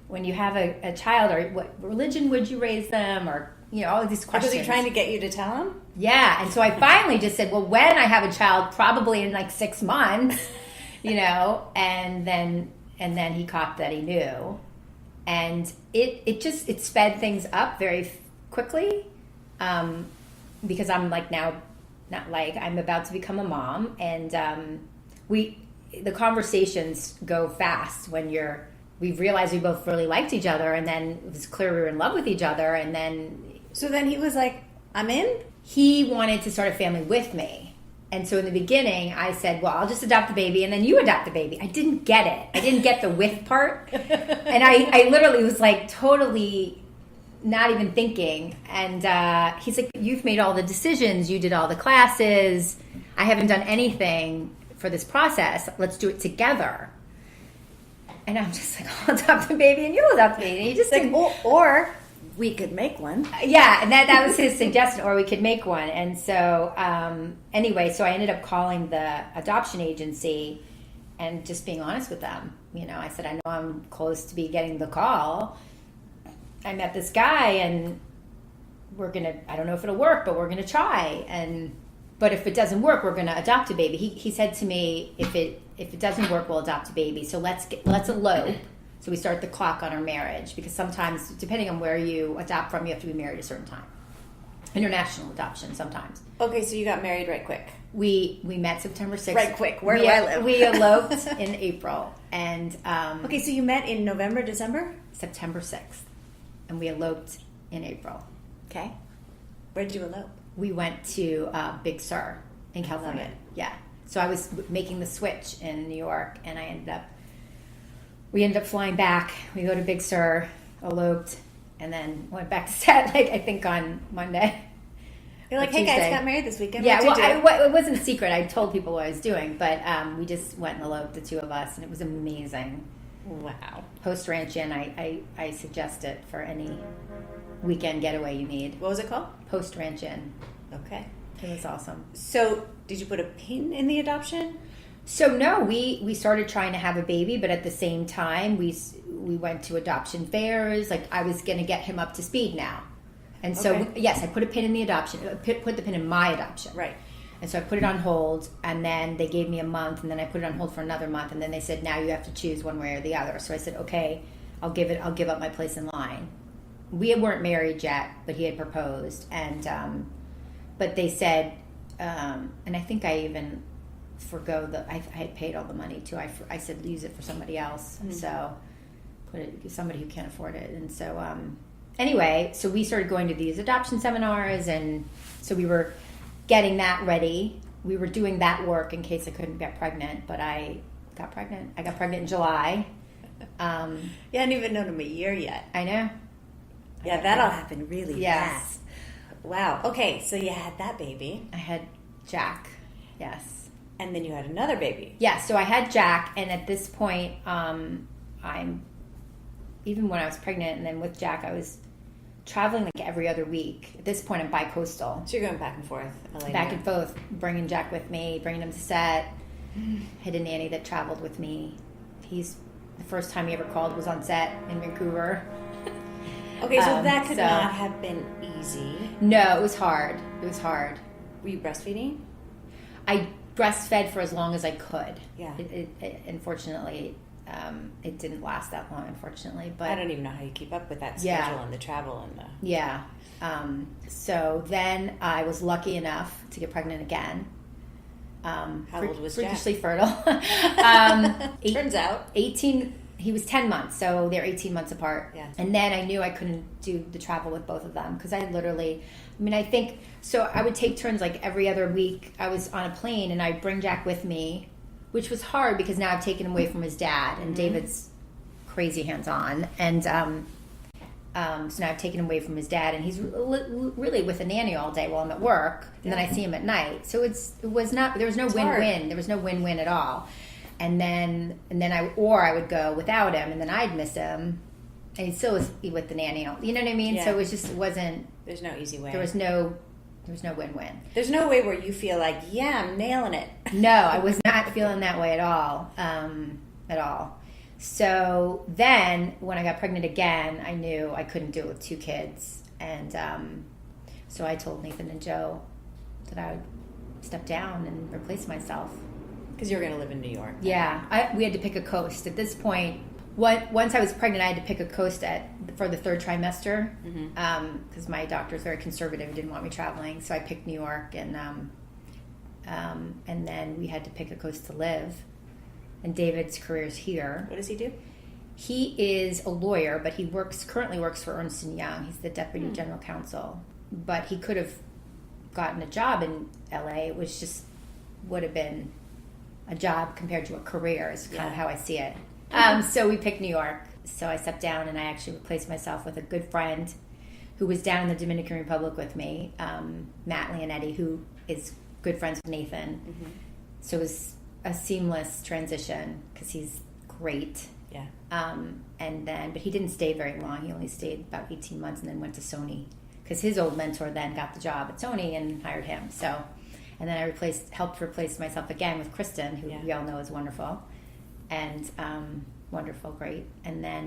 When you have a child, or what religion would you raise them, or all of these questions. Was he trying to get you to tell him? Yeah, and so I finally just said, well, when I have a child, probably in like 6 months, and then he caught that he knew, and it sped things up very quickly, because I'm like now, not like, I'm about to become a mom, and the conversations go fast when we realized we both really liked each other, and then it was clear we were in love with each other, and then... So then he was like, I'm in? He wanted to start a family with me. And so in the beginning, I said, well, I'll just adopt the baby, and then you adopt the baby. I didn't get it. I didn't get the with part. And I literally was like totally not even thinking. And he's like, you've made all the decisions. You did all the classes. I haven't done anything for this process. Let's do it together. And I'm just like, I'll adopt the baby and you'll adopt the baby. And he just like, or we could make one. Yeah, and that was his suggestion, or we could make one. And so anyway, so I ended up calling the adoption agency and just being honest with them. I said, I know I'm close to be getting the call. I met this guy, and I don't know if it'll work, but we're gonna try. But if it doesn't work, we're gonna adopt a baby. He said to me, if it doesn't work, we'll adopt a baby. So let's elope. So we start the clock on our marriage, because sometimes, depending on where you adopt from, you have to be married a certain time. International adoption sometimes. Okay, so you got married right quick. We met September 6th. Right quick. Where do I live? We eloped in April. And okay, so you met in November, December? September 6th. And we eloped in April. Okay. Where did you elope? We went to Big Sur in California. Love it. Yeah. So I was making the switch in New York, and we ended up flying back. We go to Big Sur, eloped, and then went back to set, I think on Monday. You're like, hey guys, got married this weekend. Yeah, it wasn't secret. I told people what I was doing, but we just went and eloped, the two of us, and it was amazing. Wow. Post Ranch Inn, I suggest it for any weekend getaway you need. What was it called? Post Ranch Inn. Okay. It was awesome. So, did you put a pin in the adoption? So no, we started trying to have a baby, but at the same time, we went to adoption fairs. Like, I was going to get him up to speed now. And so, yes, I put a pin in the adoption, put the pin in my adoption. Right. And so I put it on hold, and then they gave me a month, and then I put it on hold for another month, and then they said, now you have to choose one way or the other. So I said, okay, I'll give up my place in line. We weren't married yet, but he had proposed, and but they said, and I think I even forgo I had paid all the money too. I said use it for somebody else, so put it somebody who can't afford it. And so anyway, so we started going to these adoption seminars, and so we were getting that ready. We were doing that work in case I couldn't get pregnant, but I got pregnant. I got pregnant in July. You hadn't even known him a year yet. I know. Yeah, that'll happen really fast. Wow. Okay, so you had that baby. I had Jack. Yes. And then you had another baby. Yeah, so I had Jack, and at this point, even when I was pregnant and then with Jack, I was traveling like every other week. At this point, I'm bi-coastal. So you're going back and forth. Back and forth, bringing Jack with me, bringing him to set. Had a nanny that traveled with me. The first time he ever called was on set in Vancouver. Okay, so that could not have been easy. No, it was hard. It was hard. Were you breastfeeding? I breastfed for as long as I could. Yeah. It unfortunately, it didn't last that long, unfortunately. But I don't even know how you keep up with that schedule and the travel and the... Yeah. So then I was lucky enough to get pregnant again. How old was Jack? Freakishly fertile. Turns out. 18, he was 10 months, so they're 18 months apart. Yeah. And then I knew I couldn't do the travel with both of them because I literally, I think, so I would take turns like every other week. I was on a plane and I'd bring Jack with me, which was hard because now I've taken him away from his dad, and David's crazy hands-on. And so now I've taken him away from his dad, and he's really with a nanny all day while I'm at work, and then I see him at night. So there was no win-win. Hard. There was no win-win at all. And then I would go without him, and then I'd miss him, and he still was with the nanny. You know what I mean? Yeah. So it wasn't. There's no easy way. There was no win-win. There's no way where you feel like, yeah, I'm nailing it. No, I was not feeling that way at all. At all. So then, when I got pregnant again, I knew I couldn't do it with 2 kids, and so I told Nathan and Joe that I would step down and replace myself. Because you were going to live in New York. Yeah, we had to pick a coast. At this point, once I was pregnant, I had to pick a coast for the 3rd trimester because my doctor was very conservative and didn't want me traveling. So I picked New York, and then we had to pick a coast to live. And David's career is here. What does he do? He is a lawyer, but he currently works for Ernst & Young. He's the deputy general counsel. But he could have gotten a job in LA. It would have been a job compared to a career is kind of how I see it. So we picked New York. So I stepped down, and I actually replaced myself with a good friend who was down in the Dominican Republic with me, Matt Leonetti, who is good friends with Nathan. Mm-hmm. So it was a seamless transition because he's great. Yeah. But he didn't stay very long. He only stayed about 18 months and then went to Sony because his old mentor then got the job at Sony and hired him. So, and then I helped replace myself again with Kristen, who we all know is wonderful, and great. And then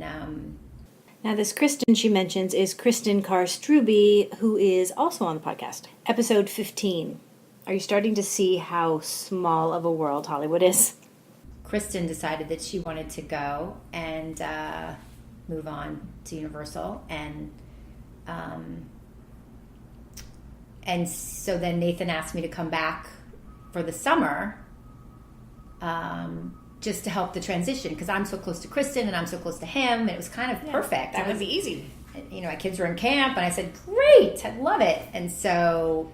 now this Kristen she mentions is Kristen Carr-Struby, who is also on the podcast. Episode 15. Are you starting to see how small of a world Hollywood is? Kristen decided that she wanted to go and move on to Universal, and so then Nathan asked me to come back for the summer, just to help the transition because I'm so close to Kristen and I'm so close to him, and it was kind of perfect. That would be easy. My kids were in camp, and I said, "Great, I'd love it." And so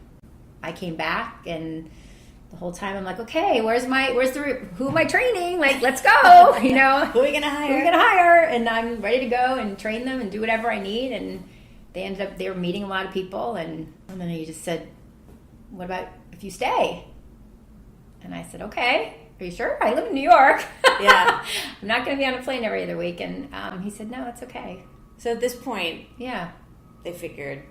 I came back, and the whole time I'm like, okay, who am I training? Like, let's go, Who are we going to hire? And I'm ready to go and train them and do whatever I need. And they were meeting a lot of people. And then he just said, what about if you stay? And I said, okay, are you sure? I live in New York. Yeah. I'm not going to be on a plane every other week. And he said, no, it's okay. So at this point, they figured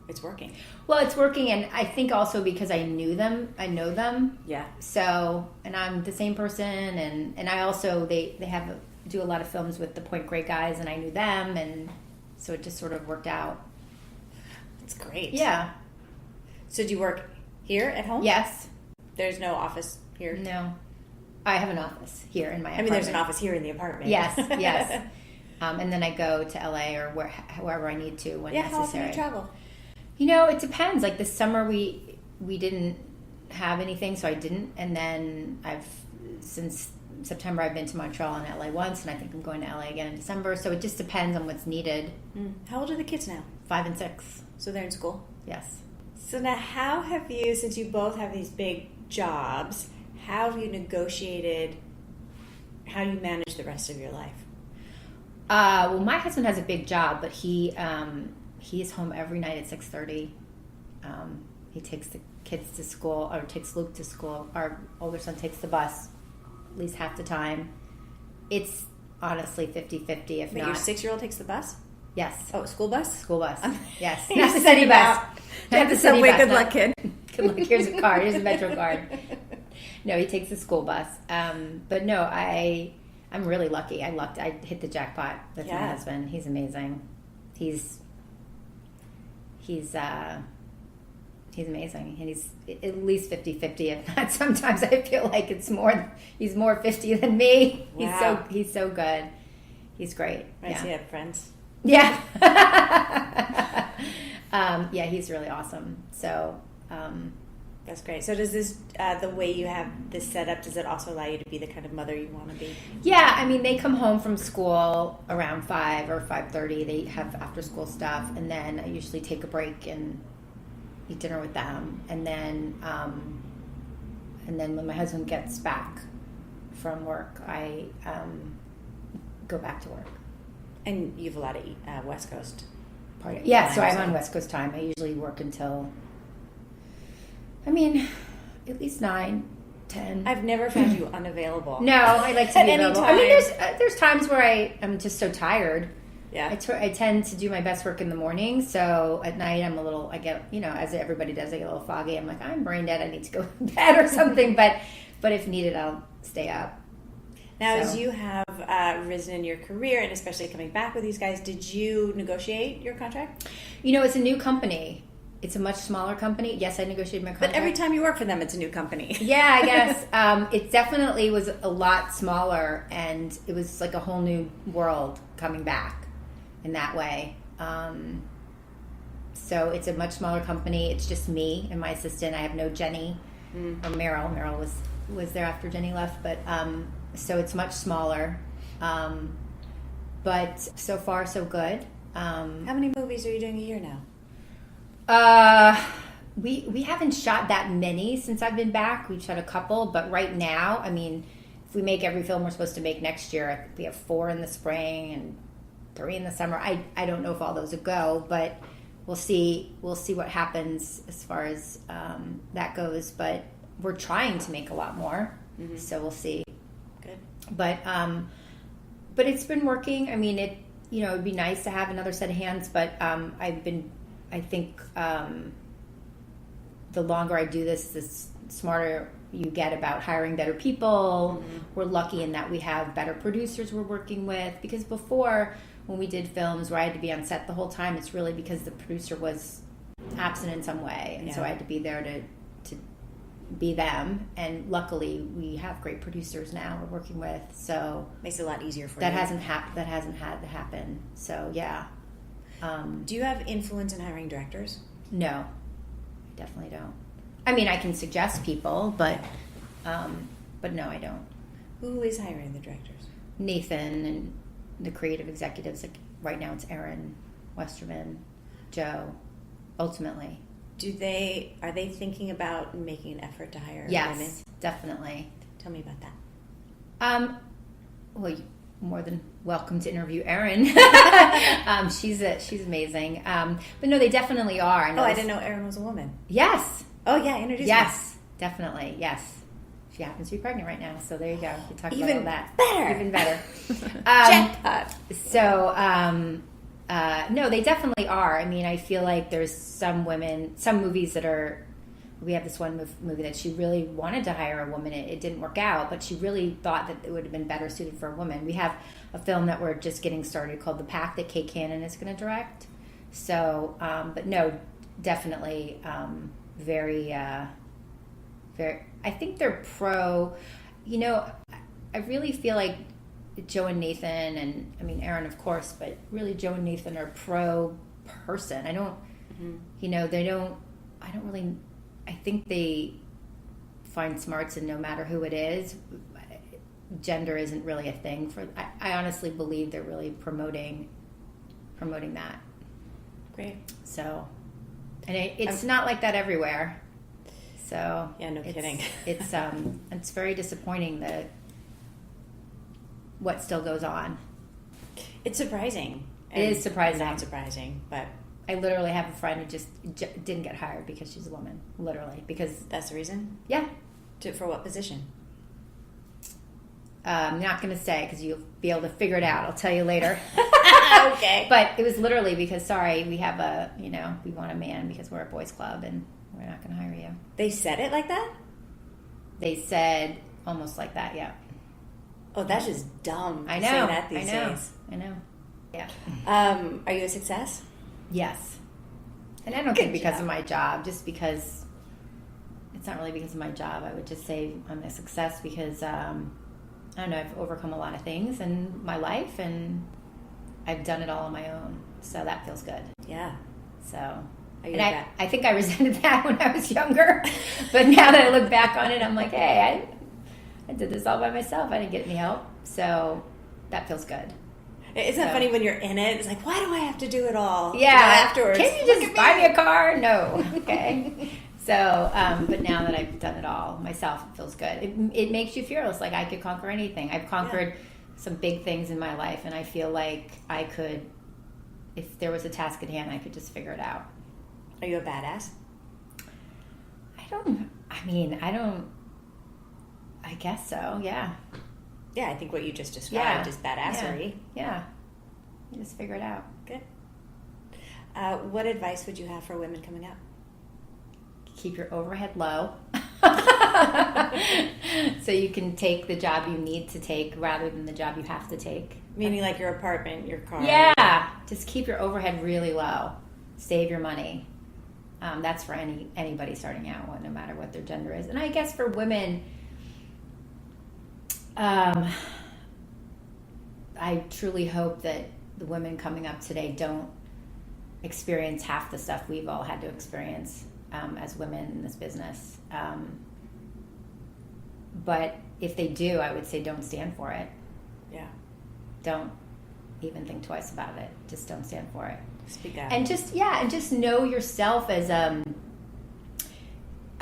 it's working. Well, it's working, and I think also because I know them. Yeah. So, and I'm the same person, and I also they do a lot of films with the Point Grey guys, and I knew them, and so it just sort of worked out. That's great. Yeah. So do you work here at home? Yes. There's no office here? No. I have an office here in my apartment. There's an office here in the apartment. Yes. And then I go to LA or wherever I need to when necessary. How often do you travel? It depends. Like this summer we didn't have anything, so I didn't. And then since September I've been to Montreal and LA once, and I think I'm going to LA again in December. So it just depends on what's needed. How old are the kids now? 5 and 6. So they're in school? Yes. So now how have you, since you both have these big jobs, how have you negotiated how you manage the rest of your life? Well, my husband has a big job, but he is home every night at 6:30. He takes the kids to school, or takes Luke to school. Our older son takes the bus at least half the time. It's honestly 50-50, if But not. your 6-year-old takes the bus? Yes. Oh, school bus? School bus. Yes. Not the city bus. Not the subway. city bus. Good luck, kid. Good luck. Here's a card. Here's a Metro card. No, he takes the school bus. But no, I'm really lucky. I hit the jackpot with my husband. He's amazing. He's amazing, and he's at least 50-50. If not, sometimes I feel like he's more 50 than me. Wow. He's so good. He's great. Nice to have friends. Yeah. Yeah, he's really awesome. So, That's great. So does this, the way you have this set up, does it also allow you to be the kind of mother you want to be? Yeah, I mean, they come home from school around 5 or 5:30. They have after-school stuff, and then I usually take a break and eat dinner with them. And then when my husband gets back from work, I go back to work. And you have a lot of West Coast. Yeah, so I'm on West Coast time. I usually work until, at least 9, 10. I've never found you unavailable. No, I like to be available. Time. There's times where I'm just so tired. Yeah. I tend to do my best work in the morning, so at night I get, as everybody does, I get a little foggy. I'm like, I'm brain dead, I need to go to bed or something, but if needed, I'll stay up. Now, as you have risen in your career, and especially coming back with these guys, did you negotiate your contract? It's a new company. It's a much smaller company. Yes, I negotiated my contract. But every time you work for them, it's a new company. Yeah, I guess. It definitely was a lot smaller, and it was like a whole new world coming back in that way. So it's a much smaller company. It's just me and my assistant. I have no Jenny or Meryl. Meryl was there after Jenny left, but so it's much smaller. But so far, so good. How many movies are you doing a year now? We haven't shot that many since I've been back. We've shot a couple, but right now, if we make every film we're supposed to make next year, I think we have 4 in the spring and 3 in the summer. I don't know if all those will go, but we'll see what happens as far as that goes. But we're trying to make a lot more, so we'll see. Good. But it's been working. It would be nice to have another set of hands, but I think the longer I do this, the smarter you get about hiring better people. We're lucky in that we have better producers we're working with, because before, when we did films where I had to be on set the whole time, it's really because the producer was absent in some way, and so I had to be there to be them. And luckily, we have great producers now we're working with, so makes it a lot easier for that you. hasn't had to happen. So yeah. Do you have influence in hiring directors? No, I definitely don't. I can suggest people, but no, I don't. Who is hiring the directors? Nathan and the creative executives. Like right now, it's Aaron Westerman, Joe. Ultimately, are they thinking about making an effort to hire women? Yes, definitely. Tell me about that. Well, you're more than welcome to interview Erin. She's amazing. But no, they definitely are. I didn't know Erin was a woman. Yes. Oh yeah, introduce me. Yes, definitely. Yes. She happens to be pregnant right now, so there you go. You talk about all that. Even better. Jackpot. So, no, they definitely are. I feel like there's some movies that are. We have this one movie that she really wanted to hire a woman. It didn't work out, but she really thought that it would have been better suited for a woman. We have a film that we're just getting started called The Pact that Kate Cannon is going to direct. So, but no, definitely very. I think they're pro. I really feel like Joe and Nathan, and Aaron, of course, but really Joe and Nathan are pro person. I don't. They don't. I don't really. I think they find smarts in no matter who it is. Gender isn't really a thing for. I honestly believe they're really promoting that. Great. So, and it's not like that everywhere. So yeah, no kidding. It's very disappointing that what still goes on. It's surprising. It is surprising. Not surprising, but I literally have a friend who just didn't get hired because she's a woman. Literally, because that's the reason. Yeah. For what position? I'm not going to say because you'll be able to figure it out. I'll tell you later. Okay. But it was literally because we have we want a man because we're a boys club and we're not going to hire you. They said it like that? They said almost like that, yeah. Oh, that's just dumb to I know. say that these days. I know. Yeah. Are you a success? Yes. And I don't think because of my job, just because it's not really because of my job. I would just say I'm a success because, I don't know, I've overcome a lot of things in my life and I've done it all on my own. So that feels good. Yeah. So And I think I resented that when I was younger. But now that I look back on it, I'm like, hey, I did this all by myself. I didn't get any help. So that feels good. Isn't it funny when you're in it? It's like, why do I have to do it all? Yeah. Afterwards. Can you just buy me a car? No. Okay. So, but now that I've done it all myself, it feels good. It makes you fearless. Like I could conquer anything. I've conquered some big things in my life, and I feel like I could, if there was a task at hand, I could just figure it out. Are you a badass? I guess so, yeah. Yeah, I think what you just described is badassery. Yeah. You just figure it out. Good. What advice would you have for women coming up? Keep your overhead low. So you can take the job you need to take rather than the job you have to take. Meaning like your apartment, your car. Yeah. Just keep your overhead really low. Save your money. That's for anybody starting out, no matter what their gender is. And I guess for women, I truly hope that the women coming up today don't experience half the stuff we've all had to experience as women in this business. But if they do, I would say don't stand for it. Yeah. Don't even think twice about it. Just don't stand for it. Speak out. And just know yourself as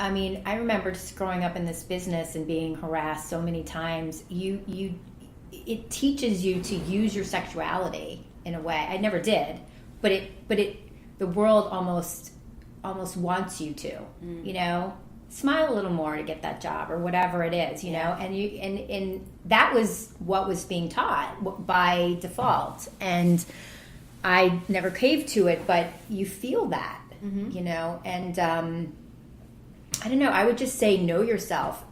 I remember just growing up in this business and being harassed so many times. It teaches you to use your sexuality in a way. I never did, but the world almost wants you to, you know, smile a little more to get that job or whatever it is, you know, and that was what was being taught by default. And I never caved to it, but you feel that, you know, and I don't know. I would just say know yourself,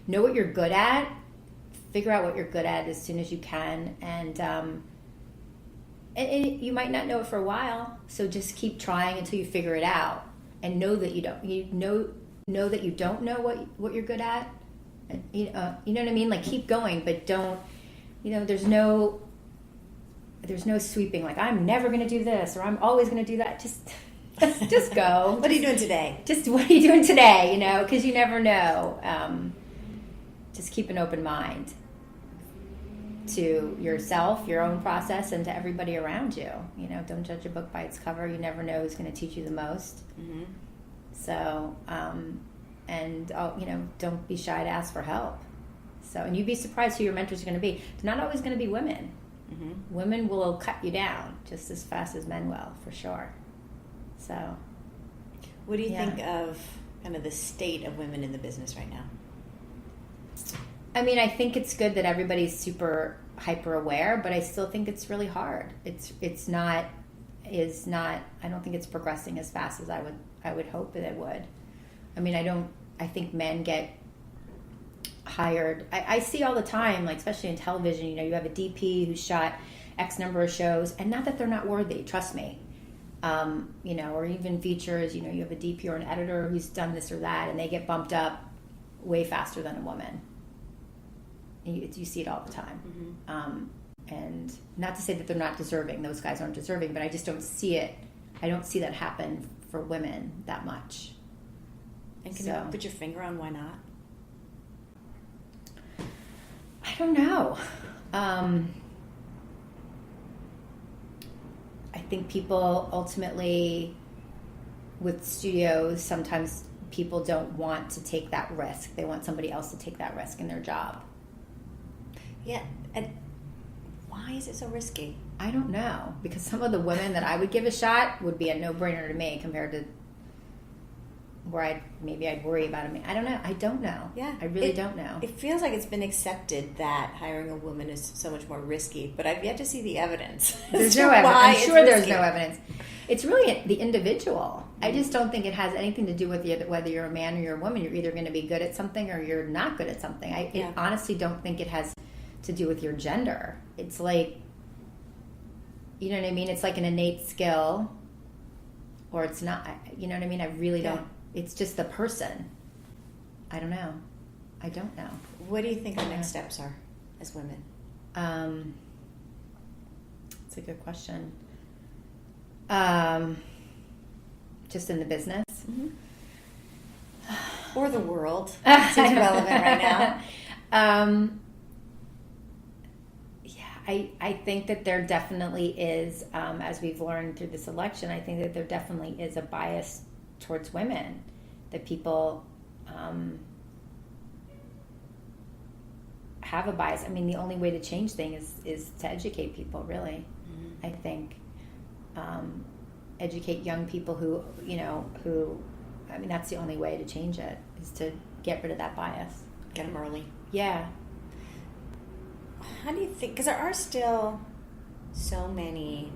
know what you're good at, figure out what you're good at as soon as you can, and you might not know it for a while, so just keep trying until you figure it out, and know that you don't. Know that you don't know what you're good at. And, you know what I mean? Like keep going, but don't. You know, there's no sweeping. Like I'm never going to do this, or I'm always going to do that. Just go. What are you doing today? Just what are you doing today? You know, because you never know. Just keep an open mind to yourself, your own process, and to everybody around you. You know, don't judge a book by its cover. You never know who's going to teach you the most. Mm-hmm. So, don't be shy to ask for help. So, and you'd be surprised who your mentors are going to be. They're not always going to be women. Mm-hmm. Women will cut you down just as fast as men will, for sure. So, what do you think of kind of the state of women in the business right now? I mean, I think it's good that everybody's super hyper aware, but I still think it's really hard. It's not. I don't think it's progressing as fast as I would hope that it would. I mean, I think men get hired. I see all the time, like especially in television. You know, you have a DP who shot X number of shows, and not that they're not worthy. Trust me. You know, or even features. You know, you have a DP or an editor who's done this or that, and they get bumped up way faster than a woman. You see it all the time. Mm-hmm. And not to say that they're not deserving. Those guys aren't deserving, but I just don't see it. I don't see that happen for women that much. And can you put your finger on why not? I don't know. I think people ultimately, with studios, sometimes people don't want to take that risk. They want somebody else to take that risk in their job. Yeah, and why is it so risky? I don't know, because some of the women that I would give a shot would be a no-brainer to me compared to where I'd worry about it. I don't know. Yeah, I really don't know. It feels like it's been accepted that hiring a woman is so much more risky, but I've yet to see the evidence. There's no evidence. I'm sure there's no evidence. It's really the individual. I just don't think it has anything to do with whether you're a man or you're a woman. You're either going to be good at something or you're not good at something. I honestly don't think it has to do with your gender. It's like, you know what I mean? It's like an innate skill, or it's not. You know what I mean? I really don't. It's just the person. I don't know. I don't know. What do you think the next steps are as women? It's a good question. just in the business. Or the world. Seems relevant right now. I think that there definitely is, as we've learned through this election, I think that there definitely is a bias towards women, that people have a bias. I mean, the only way to change things is to educate people, really. I think educate young people who, I mean, that's the only way to change it, is to get rid of that bias. Get them early. Yeah. How do you think, because there are still so many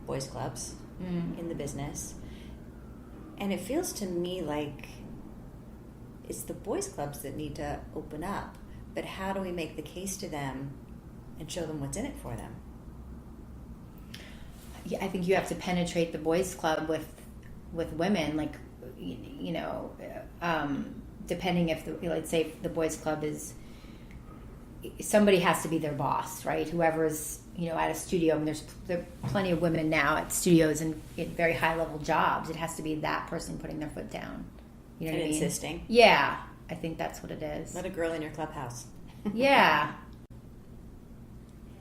boys clubs in the business, and it feels to me like it's the boys clubs that need to open up, but how do we make the case to them and show them what's in it for them? Yeah, I think you have to penetrate the boys club with women, like, depending if let's say if the boys club is, somebody has to be their boss, right? Whoever's, at a studio. I mean, there are plenty of women now at studios and in very high level jobs. It has to be that person putting their foot down. You know and what I mean? insisting. Yeah, I think that's what it is. Let a girl in your clubhouse. Yeah.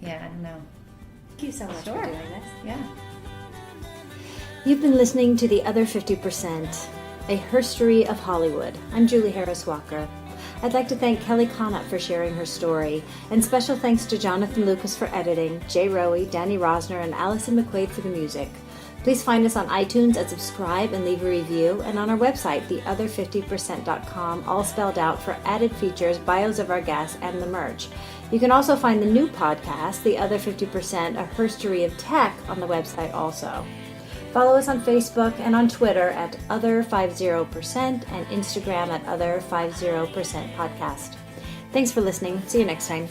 Yeah, I don't know. Thank you so much for doing this. Yeah. You've been listening to The Other 50%, a herstory of Hollywood. I'm Julie Harris Walker. I'd like to thank Kelli Konop for sharing her story, and special thanks to Jonathan Lucas for editing, Jay Rowe, Danny Rosner, and Allison McQuaid for the music. Please find us on iTunes and subscribe and leave a review, and on our website, theother50%.com, all spelled out, for added features, bios of our guests, and the merch. You can also find the new podcast, The Other 50%, a herstory of tech, on the website also. Follow us on Facebook and on Twitter at Other50% and Instagram at Other50% Podcast. Thanks for listening. See you next time.